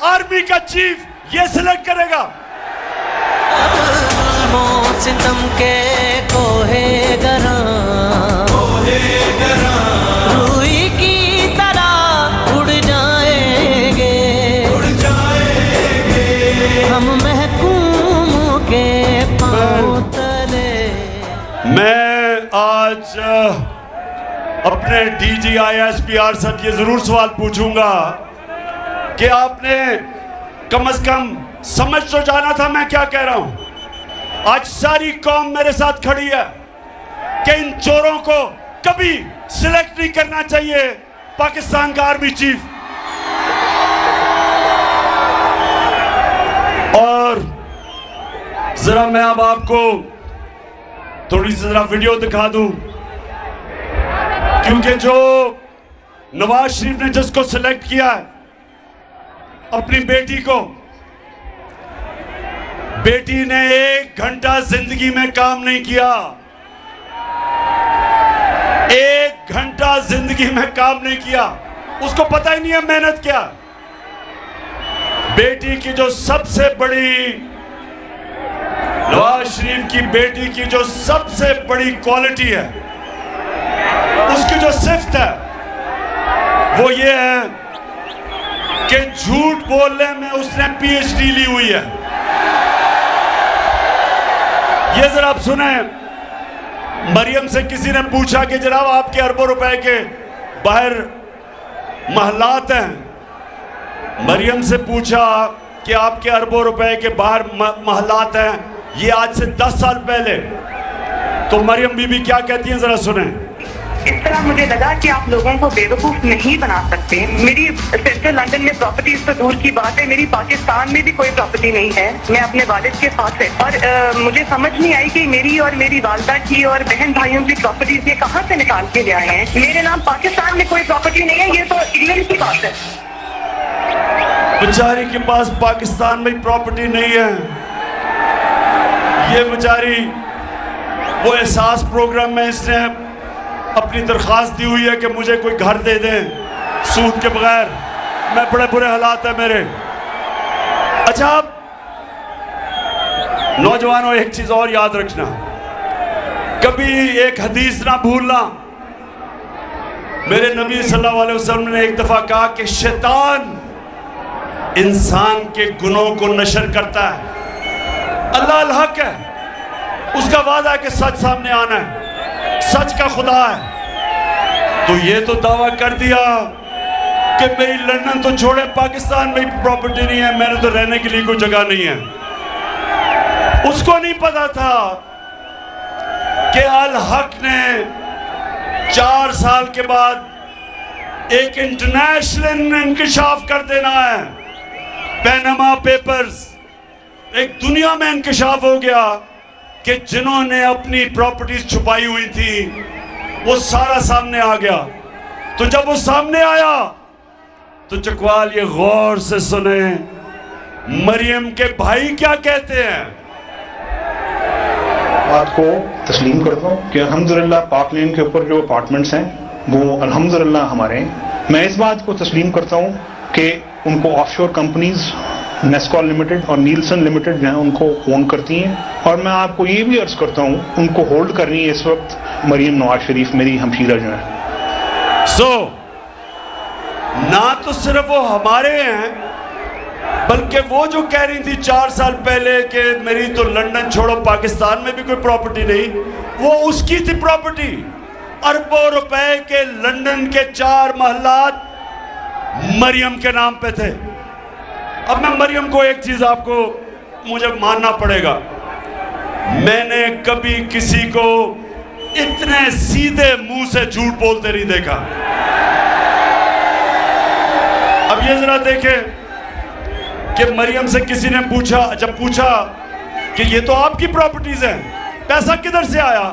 आर्मी का चीफ ये सिलेक्ट करेगा? सितम के कोहे गरा रूई की तरह उड़ जाएंगे हम महकूम के पांव तले। मैं आज अपने DGISPR से ये जरूर सवाल पूछूंगा कि आपने कम से कम समझ तो जाना था मैं क्या कह रहा हूं। आज सारी कौम मेरे साथ खड़ी है कि इन चोरों को कभी सिलेक्ट नहीं करना चाहिए पाकिस्तान का आर्मी चीफ। और जरा मैं अब आपको थोड़ी सी जरा वीडियो दिखा दूं, क्योंकि जो नवाज शरीफ ने जिसको सिलेक्ट किया है, अपनी बेटी को, बेटी ने 1 घंटा जिंदगी में काम नहीं किया। 1 घंटा जिंदगी में काम नहीं किया, उसको पता ही नहीं है मेहनत क्या। बेटी की जो सबसे बड़ी, नवाज शरीफ की बेटी की जो सबसे बड़ी क्वालिटी है, उसकी जो सिफ्त है, वो ये है कि झूठ बोलने में उसने पीएचडी ली हुई है। ये जरा आप सुने, मरियम से किसी ने पूछा कि जनाब आपके अरबों रुपए के बाहर महलात हैं। मरियम से पूछा कि आपके अरबों रुपए के बाहर महलात हैं, ये आज से 10 साल पहले। तो मरियम बीबी क्या कहती हैं, जरा सुने। इस तरह मुझे लगा कि आप लोगों को बेवकूफ नहीं बना सकते। मेरी सेंट्रल लंदन में प्रॉपर्टीज तो दूर की बात है, मेरी पाकिस्तान में भी कोई प्रॉपर्टी नहीं है। मैं अपने वालिद के साथ है और मुझे समझ नहीं आई कि मेरी और मेरी वालदा की और बहन भाइयों की प्रॉपर्टीज ये कहाँ से निकाल के ले आए हैं। मेरे नाम पाकिस्तान में कोई प्रॉपर्टी नहीं है, ये तो इंग्लैंड की बात है। बेचारी के पास पाकिस्तान में प्रॉपर्टी नहीं है। ये बेचारी वो एहसास प्रोग्राम में इसने अपनी दरख्वास्त दी हुई है कि मुझे कोई घर दे दें सूद के बगैर, मैं बड़े बुरे हालात है मेरे। अच्छा, आप नौजवानों एक चीज और याद रखना, कभी एक हदीस ना भूलना। मेरे नबी सल्लल्लाहु अलैहि वसल्लम ने एक दफा कहा कि शैतान इंसान के गुनों को नशर करता है। अल्लाह अल हक है, उसका वादा है कि सच सामने आना है, सच का खुदा है। तो ये तो दावा कर दिया कि मेरी लंदन तो छोड़े, पाकिस्तान में प्रॉपर्टी नहीं है, मैंने तो रहने के लिए कोई जगह नहीं है। उसको नहीं पता था कि अल हक ने 4 साल के बाद एक इंटरनेशनल इंकशाफ कर देना है। पैनामा पेपर्स, एक दुनिया में इंकशाफ हो गया कि जिन्होंने अपनी प्रॉपर्टीज छुपाई हुई थी वो सारा सामने आ गया। तो जब वो सामने आया तो चकवाल ये गौर से सुने, मरियम के भाई क्या कहते हैं। बात को तस्लीम करता हूँ कि अल्हम्दुलिल्लाह पाक लेन के ऊपर जो अपार्टमेंट्स हैं वो अल्हम्दुलिल्लाह हमारे हैं। मैं इस बात को तस्लीम करता हूँ कि उनको ऑफशोर कंपनीज नेस्कॉल लिमिटेड और नीलसन लिमिटेड जो है उनको ओन करती हैं। और मैं आपको ये भी अर्ज करता हूँ उनको होल्ड करनी है इस वक्त मरियम नवाज शरीफ मेरी हमशीरा जो है। ना तो सिर्फ वो हमारे हैं, बल्कि वो जो कह रही थी 4 साल पहले कि मेरी तो लंदन छोड़ो पाकिस्तान में भी कोई प्रॉपर्टी नहीं, वो उसकी थी प्रॉपर्टी। अरबों रुपए के लंदन के 4 महलात मरियम के नाम पे थे। अब मैं मरियम को एक चीज आपको मुझे मानना पड़ेगा, मैंने कभी किसी को इतने सीधे मुंह से झूठ बोलते नहीं देखा। अब ये जरा देखें कि मरियम से किसी ने पूछा, जब पूछा कि ये तो आपकी प्रॉपर्टीज हैं, पैसा किधर से आया,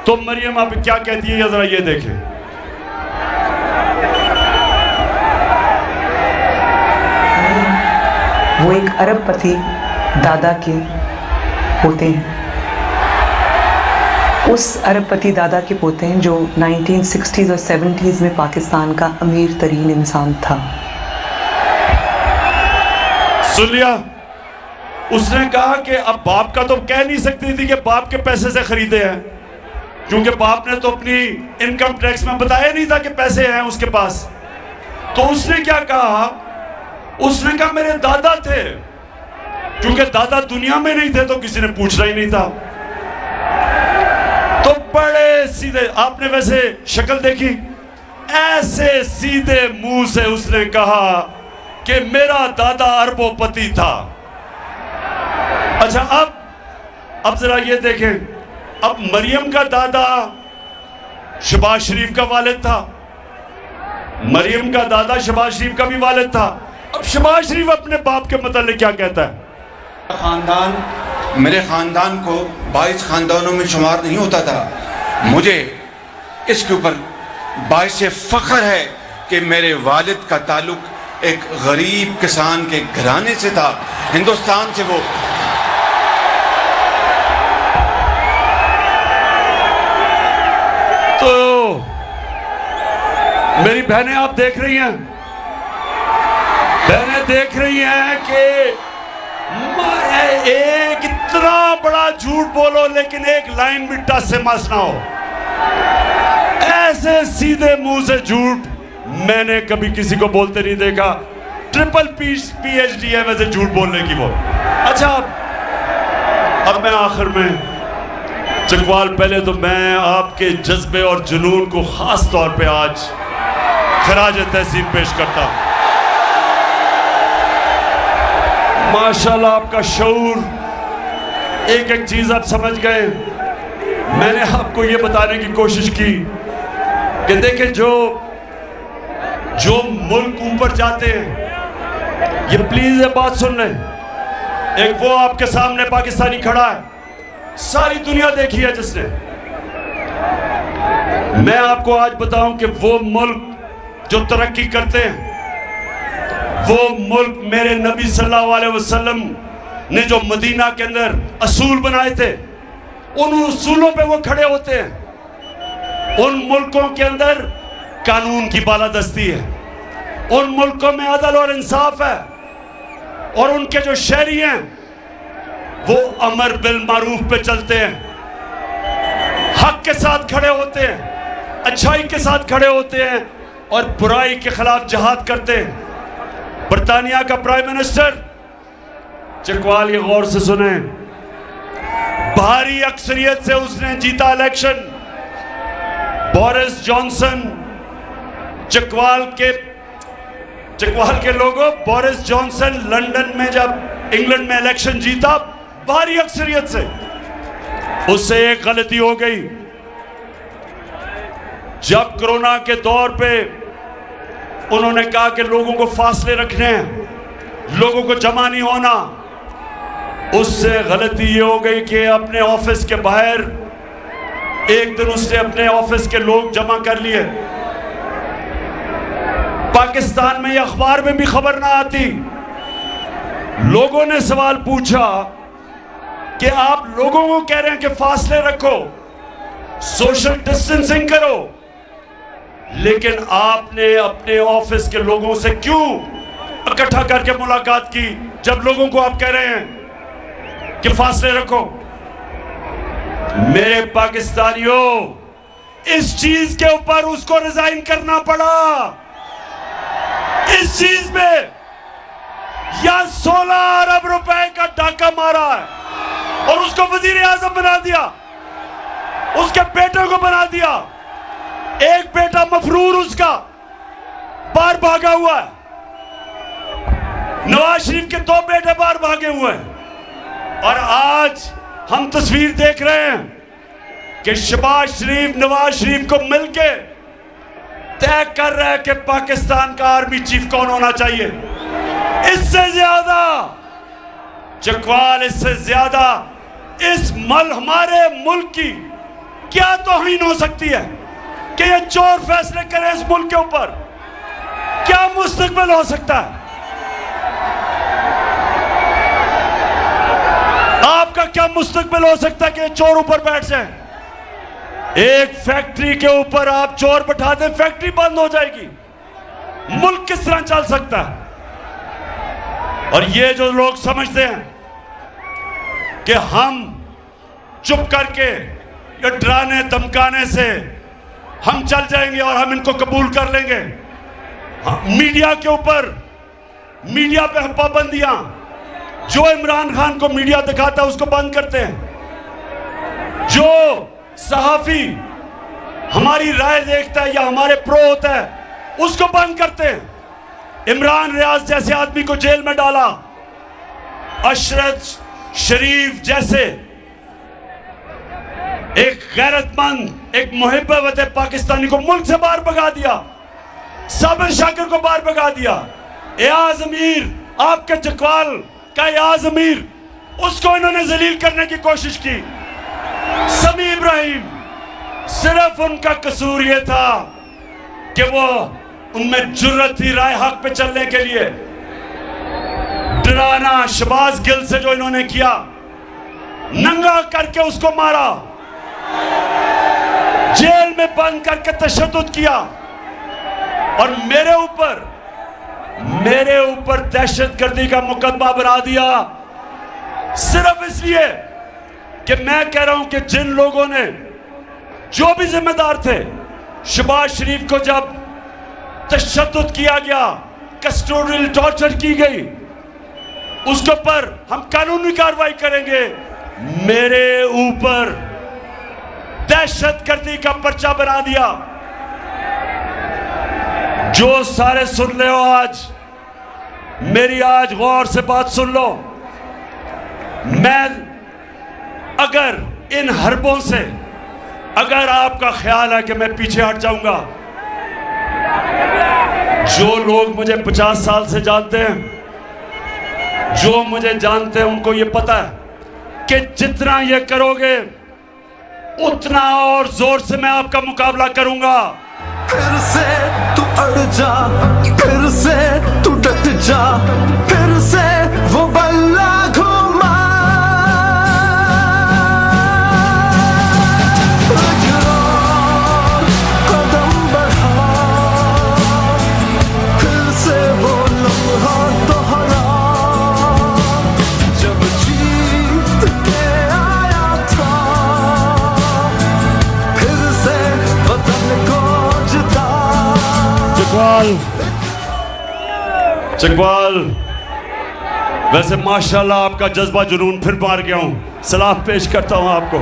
तो मरियम आप क्या कहती है, ये जरा ये देखें। वो एक अरबपति दादा के पोते हैं, उस अरबपति दादा के पोते हैं जो 1960s और 70s में पाकिस्तान का अमीर तरीन इंसान था। सुन लिया, उसने कहा कि अब बाप का तो कह नहीं सकती थी कि बाप के पैसे से खरीदे हैं, क्योंकि बाप ने तो अपनी इनकम टैक्स में बताया नहीं था कि पैसे हैं उसके पास। तो उसने क्या कहा, उसने कहा मेरे दादा थे, क्योंकि दादा दुनिया में नहीं थे तो किसी ने पूछना ही नहीं था। तो बड़े सीधे, आपने वैसे शक्ल देखी, ऐसे सीधे मुंह से उसने कहा कि मेरा दादा अरबोपति था। अच्छा, अब जरा ये देखें, अब मरियम का दादा शहबाज शरीफ का वालिद था, मरियम का दादा शहबाज शरीफ का भी वालिद था। अब शहबाज शरीफ अपने बाप के मतलब क्या कहता है, खानदान, मेरे खानदान को 22 खानदानों में शुमार नहीं होता था। मुझे इसके ऊपर बाइस फख्र है कि मेरे वालिद का ताल्लुक एक गरीब किसान के घराने से था, हिंदुस्तान से। वो तो मेरी बहनें आप देख रही हैं, बहनें देख रही हैं कि एक इतना बड़ा झूठ बोलो लेकिन एक लाइन भी टच से मस ना हो। ऐसे सीधे मुंह से झूठ मैंने कभी किसी को बोलते नहीं देखा। ट्रिपल PhD है वैसे झूठ बोलने की वो। अच्छा, अब मैं आखिर में चकवाल, पहले तो मैं आपके जज्बे और जुनून को खास तौर पे आज खराज तहसीन पेश करता हूं। माशाल्लाह आपका शऊर, एक एक चीज आप समझ गए। मैंने आपको ये बताने की कोशिश की कि देखें, जो मुल्क ऊपर जाते हैं, ये प्लीज ये बात सुन लें। एक वो आपके सामने पाकिस्तानी खड़ा है, सारी दुनिया देखी है जिसने। मैं आपको आज बताऊं कि वो मुल्क जो तरक्की करते हैं, वो मुल्क मेरे नबी सल्लल्लाहु अलैहि वसल्लम ने जो मदीना के अंदर असूल बनाए थे, उन उसूलों पे वो खड़े होते हैं। उन मुल्कों के अंदर कानून की बालादस्ती है, उन मुल्कों में अदल और इंसाफ है, और उनके जो शहरी हैं वो अमर बिल मारूफ पे चलते हैं, हक के साथ खड़े होते हैं, अच्छाई के साथ खड़े होते हैं और बुराई के खिलाफ जहाद करते हैं। बरतानिया का प्राइम मिनिस्टर, चकवाल ये गौर से सुने, भारी अक्सरियत से उसने जीता इलेक्शन। बोरिस जॉनसन, चकवाल के लोगों, बोरिस जॉनसन लंदन में जब इंग्लैंड में इलेक्शन जीता भारी अक्सरियत से, उससे एक गलती हो गई। जब कोरोना के दौर पे उन्होंने कहा कि लोगों को फासले रखने हैं, लोगों को जमा नहीं होना, उससे गलती ये हो गई कि अपने ऑफिस के बाहर एक दिन उसने अपने ऑफिस के लोग जमा कर लिए। पाकिस्तान में ये अखबार में भी खबर ना आती। लोगों ने सवाल पूछा कि आप लोगों को कह रहे हैं कि फासले रखो, सोशल डिस्टेंसिंग करो, लेकिन आपने अपने ऑफिस के लोगों से क्यों इकट्ठा करके मुलाकात की जब लोगों को आप कह रहे हैं कि फासले रखो? मेरे पाकिस्तानियों, इस चीज के ऊपर उसको रिजाइन करना पड़ा। इस चीज में या 16 अरब रुपए का डाका मारा है और उसको वजीर आजम बना दिया, उसके बेटे को बना दिया। एक बेटा मफरूर उसका बाहर भागा हुआ है, नवाज शरीफ के 2 बेटे बाहर भागे हुए हैं, और आज हम तस्वीर देख रहे हैं कि शहबाज शरीफ नवाज शरीफ को मिलके तय कर रहे हैं कि पाकिस्तान का आर्मी चीफ कौन होना चाहिए। इससे ज्यादा चकवाल, इससे ज्यादा इस हमारे मुल्क की क्या तौहीन हो सकती है कि ये चोर फैसले करें इस मुल्क के ऊपर? क्या मुस्तकबिल हो सकता है? आपका क्या मुस्तकबिल हो सकता है कि ये चोर ऊपर बैठ जाए? एक फैक्ट्री के ऊपर आप चोर बैठा दें, फैक्ट्री बंद हो जाएगी। मुल्क किस तरह चल सकता है? और ये जो लोग समझते हैं कि हम चुप करके या डराने धमकाने से हम चल जाएंगे और हम इनको कबूल कर लेंगे। मीडिया के ऊपर, मीडिया पे हम पाबंदियां, जो इमरान खान को मीडिया दिखाता है उसको बंद करते हैं, जो सहाफी हमारी राय देखता है या हमारे प्रो होता है उसको बंद करते हैं। इमरान रियाज जैसे आदमी को जेल में डाला, अशरफ शरीफ जैसे एक गैरतमंद, एक मुहिब्बत पाकिस्तानी को मुल्क से बाहर भगा दिया, साबिर शाकिर को बाहर भगा दिया। एयाज अमीर, आपके चकवाल का एयाज अमीर, उसको इन्होंने जलील करने की कोशिश की। समी इब्राहिम, सिर्फ उनका कसूर यह था कि वो उनमें जुर्रत थी राय हक पे चलने के लिए। डराना शहबाज गिल से जो इन्होंने किया, नंगा करके उसको मारा, जेल में बंद करके तशद्दुद किया, और मेरे ऊपर दहशतगर्दी का मुकदमा बना दिया, सिर्फ इसलिए कि मैं कह रहा हूं कि जिन लोगों ने, जो भी जिम्मेदार थे, शहबाज शरीफ को जब तशद्दुद किया गया, कस्टोडियल टॉर्चर की गई, उसके ऊपर हम कानूनी कार्रवाई करेंगे। मेरे ऊपर दहशतगर्दी का पर्चा बना दिया। जो सारे सुन ले हो, आज मेरी आज गौर से बात सुन लो। मैं अगर इन हरबों से अगर आपका ख्याल है कि मैं पीछे हट जाऊंगा, जो लोग मुझे 50 साल से जानते हैं, जो मुझे जानते हैं, उनको ये पता है कि जितना ये करोगे उतना और जोर से मैं आपका मुकाबला करूंगा। फिर से तू अड़ जा, फिर से तू डट जा, फिर से वो बल्ला घुमा। कदम बढ़ा, फिर से वो लम्हा दोहरा, जब जीत के आया था, फिर से वतन को चकवाल, वैसे माशाल्लाह आपका जज्बा जुनून फिर मार गया हूं। सलाम पेश करता हूं आपको।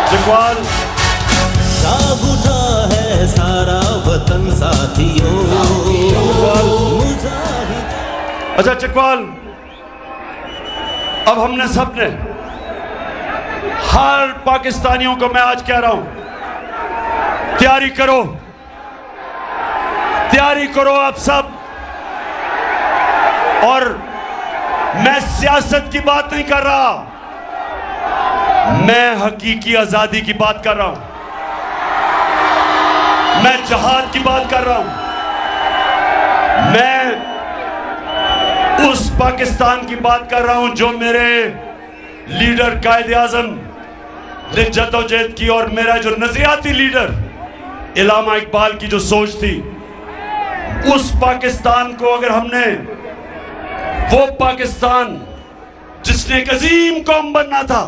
चकवाल उठा है सारा वतन साथियों। अच्छा चकवाल, अब हमने सबने, हर पाकिस्तानियों को मैं आज कह रहा हूं, तैयारी करो, तैयारी करो आप सब। और मैं सियासत की बात नहीं कर रहा, मैं हकीकी आजादी की बात कर रहा हूं, मैं जहाद की बात कर रहा हूं। मैं उस पाकिस्तान की बात कर रहा हूं जो मेरे लीडर कायदे आजम ने जद्दोजहद की, और मेरा जो नजरियाती लीडर इलामा इकबाल की जो सोच थी, उस पाकिस्तान को अगर हमने, वो पाकिस्तान जिसने एक अजीम कौम बनना था,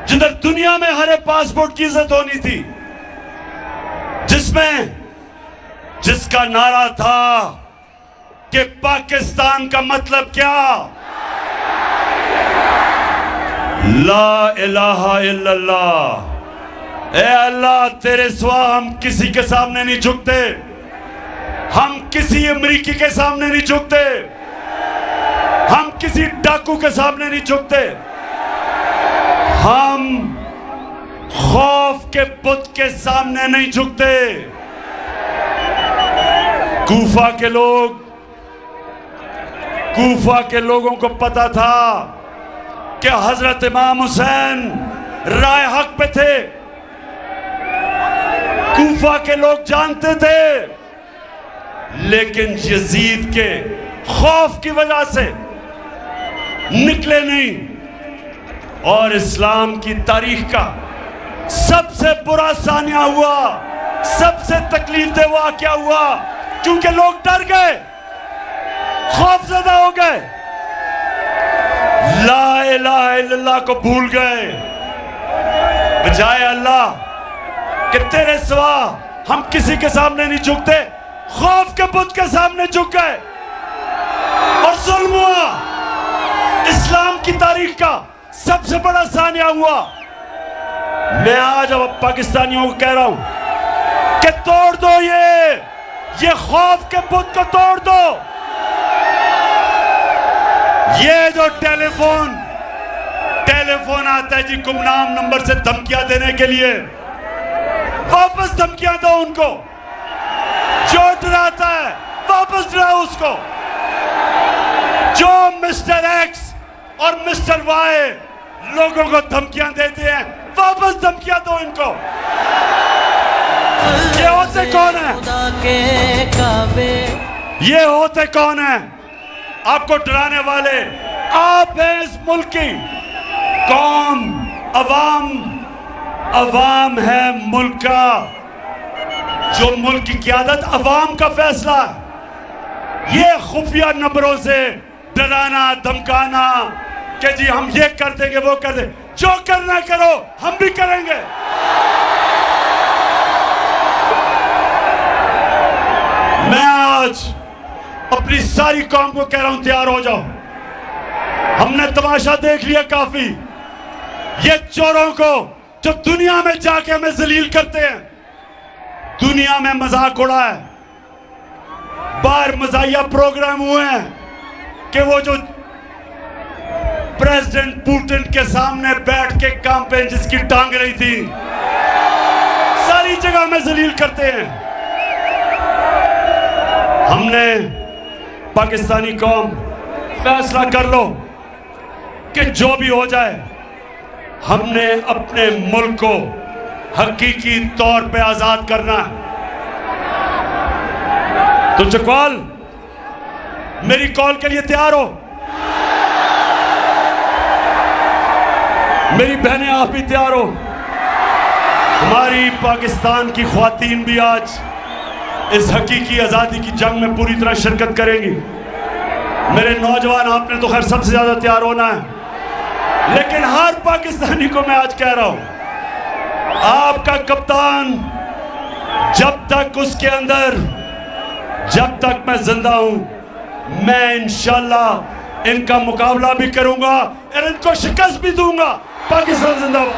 जिधर दुनिया में हर पासपोर्ट की इज्जत होनी थी, जिसका नारा था कि पाकिस्तान का मतलब क्या, ला इलाहा इल्लल्लाह। ए अल्लाह, तेरे सिवा हम किसी के सामने नहीं झुकते, हम किसी अमरीकी के सामने नहीं झुकते, हम किसी डाकू के सामने नहीं झुकते, हम खौफ के बुत के सामने नहीं झुकते। कूफा के लोगों को पता था कि हजरत इमाम हुसैन राय हक पे थे। कूफा के लोग जानते थे, लेकिन यजीद के खौफ की वजह से निकले नहीं। और इस्लाम की तारीख का सबसे बुरा सानिया हुआ, सबसे तकलीफ दे वाक़या हुआ, क्योंकि लोग डर गए, खौफज़दा हो गए, ला इलाहा इल्लल्लाह को भूल गए। बजाय अल्लाह कि तेरे सिवा हम किसी के सामने नहीं झुकते, खौफ के बुत के सामने झुक गए और जुल्म हुआ। इस्लाम की तारीख का सबसे बड़ा सानिया हुआ। मैं आज अब पाकिस्तानियों को कह रहा हूं कि तोड़ दो ये खौफ के बुत को तोड़ दो। ये जो टेलीफोन आता है जी गुमनाम नंबर से धमकियां देने के लिए, वापस धमकियां दो उनको। जो डराता है वापस डराओ उसको। जो मिस्टर एक्स और मिस्टर वाई लोगों को धमकियां देते हैं, वापस धमकियां दो इनको। ये होते कौन है? ये होते कौन है आपको डराने वाले? आप हैं इस मुल्क की कौम, अवाम है मुल्क का। जो मुल्क की क़यादत अवाम का फैसला है। ये खुफिया नंबरों से डराना धमकाना कि जी हम ये कर देंगे वो कर देंगे, जो करना करो हम भी करेंगे। आज अपनी सारी कौम को कह रहा हूं, तैयार हो जाओ। हमने तमाशा देख लिया काफी। ये चोरों को जो दुनिया में जाके हमें जलील करते हैं, दुनिया में मजाक उड़ा है, बाहर मजाहिया प्रोग्राम हुए हैं कि वो जो प्रेसिडेंट पुतिन के सामने बैठ के कैंपेन जिसकी टांग रही थी, सारी जगह में जलील करते हैं। हमने पाकिस्तानी कौम फैसला कर लो कि जो भी हो जाए, हमने अपने मुल्क को हकीकी तौर पे आजाद करना है। तो चकवाल, मेरी कॉल के लिए तैयार हो? मेरी बहनें, आप भी तैयार हो? हमारी पाकिस्तान की ख्वातीन भी आज इस हकीकी आजादी की जंग में पूरी तरह शिरकत करेंगी। मेरे नौजवान, आपने तो खैर सबसे ज्यादा तैयार होना है, लेकिन हर पाकिस्तानी को मैं आज कह रहा हूं, आपका कप्तान जब तक उसके अंदर, जब तक मैं जिंदा हूं, मैं इंशाल्लाह इनका मुकाबला भी करूंगा और इनको शिकस्त भी दूंगा। पाकिस्तान जिंदाबाद।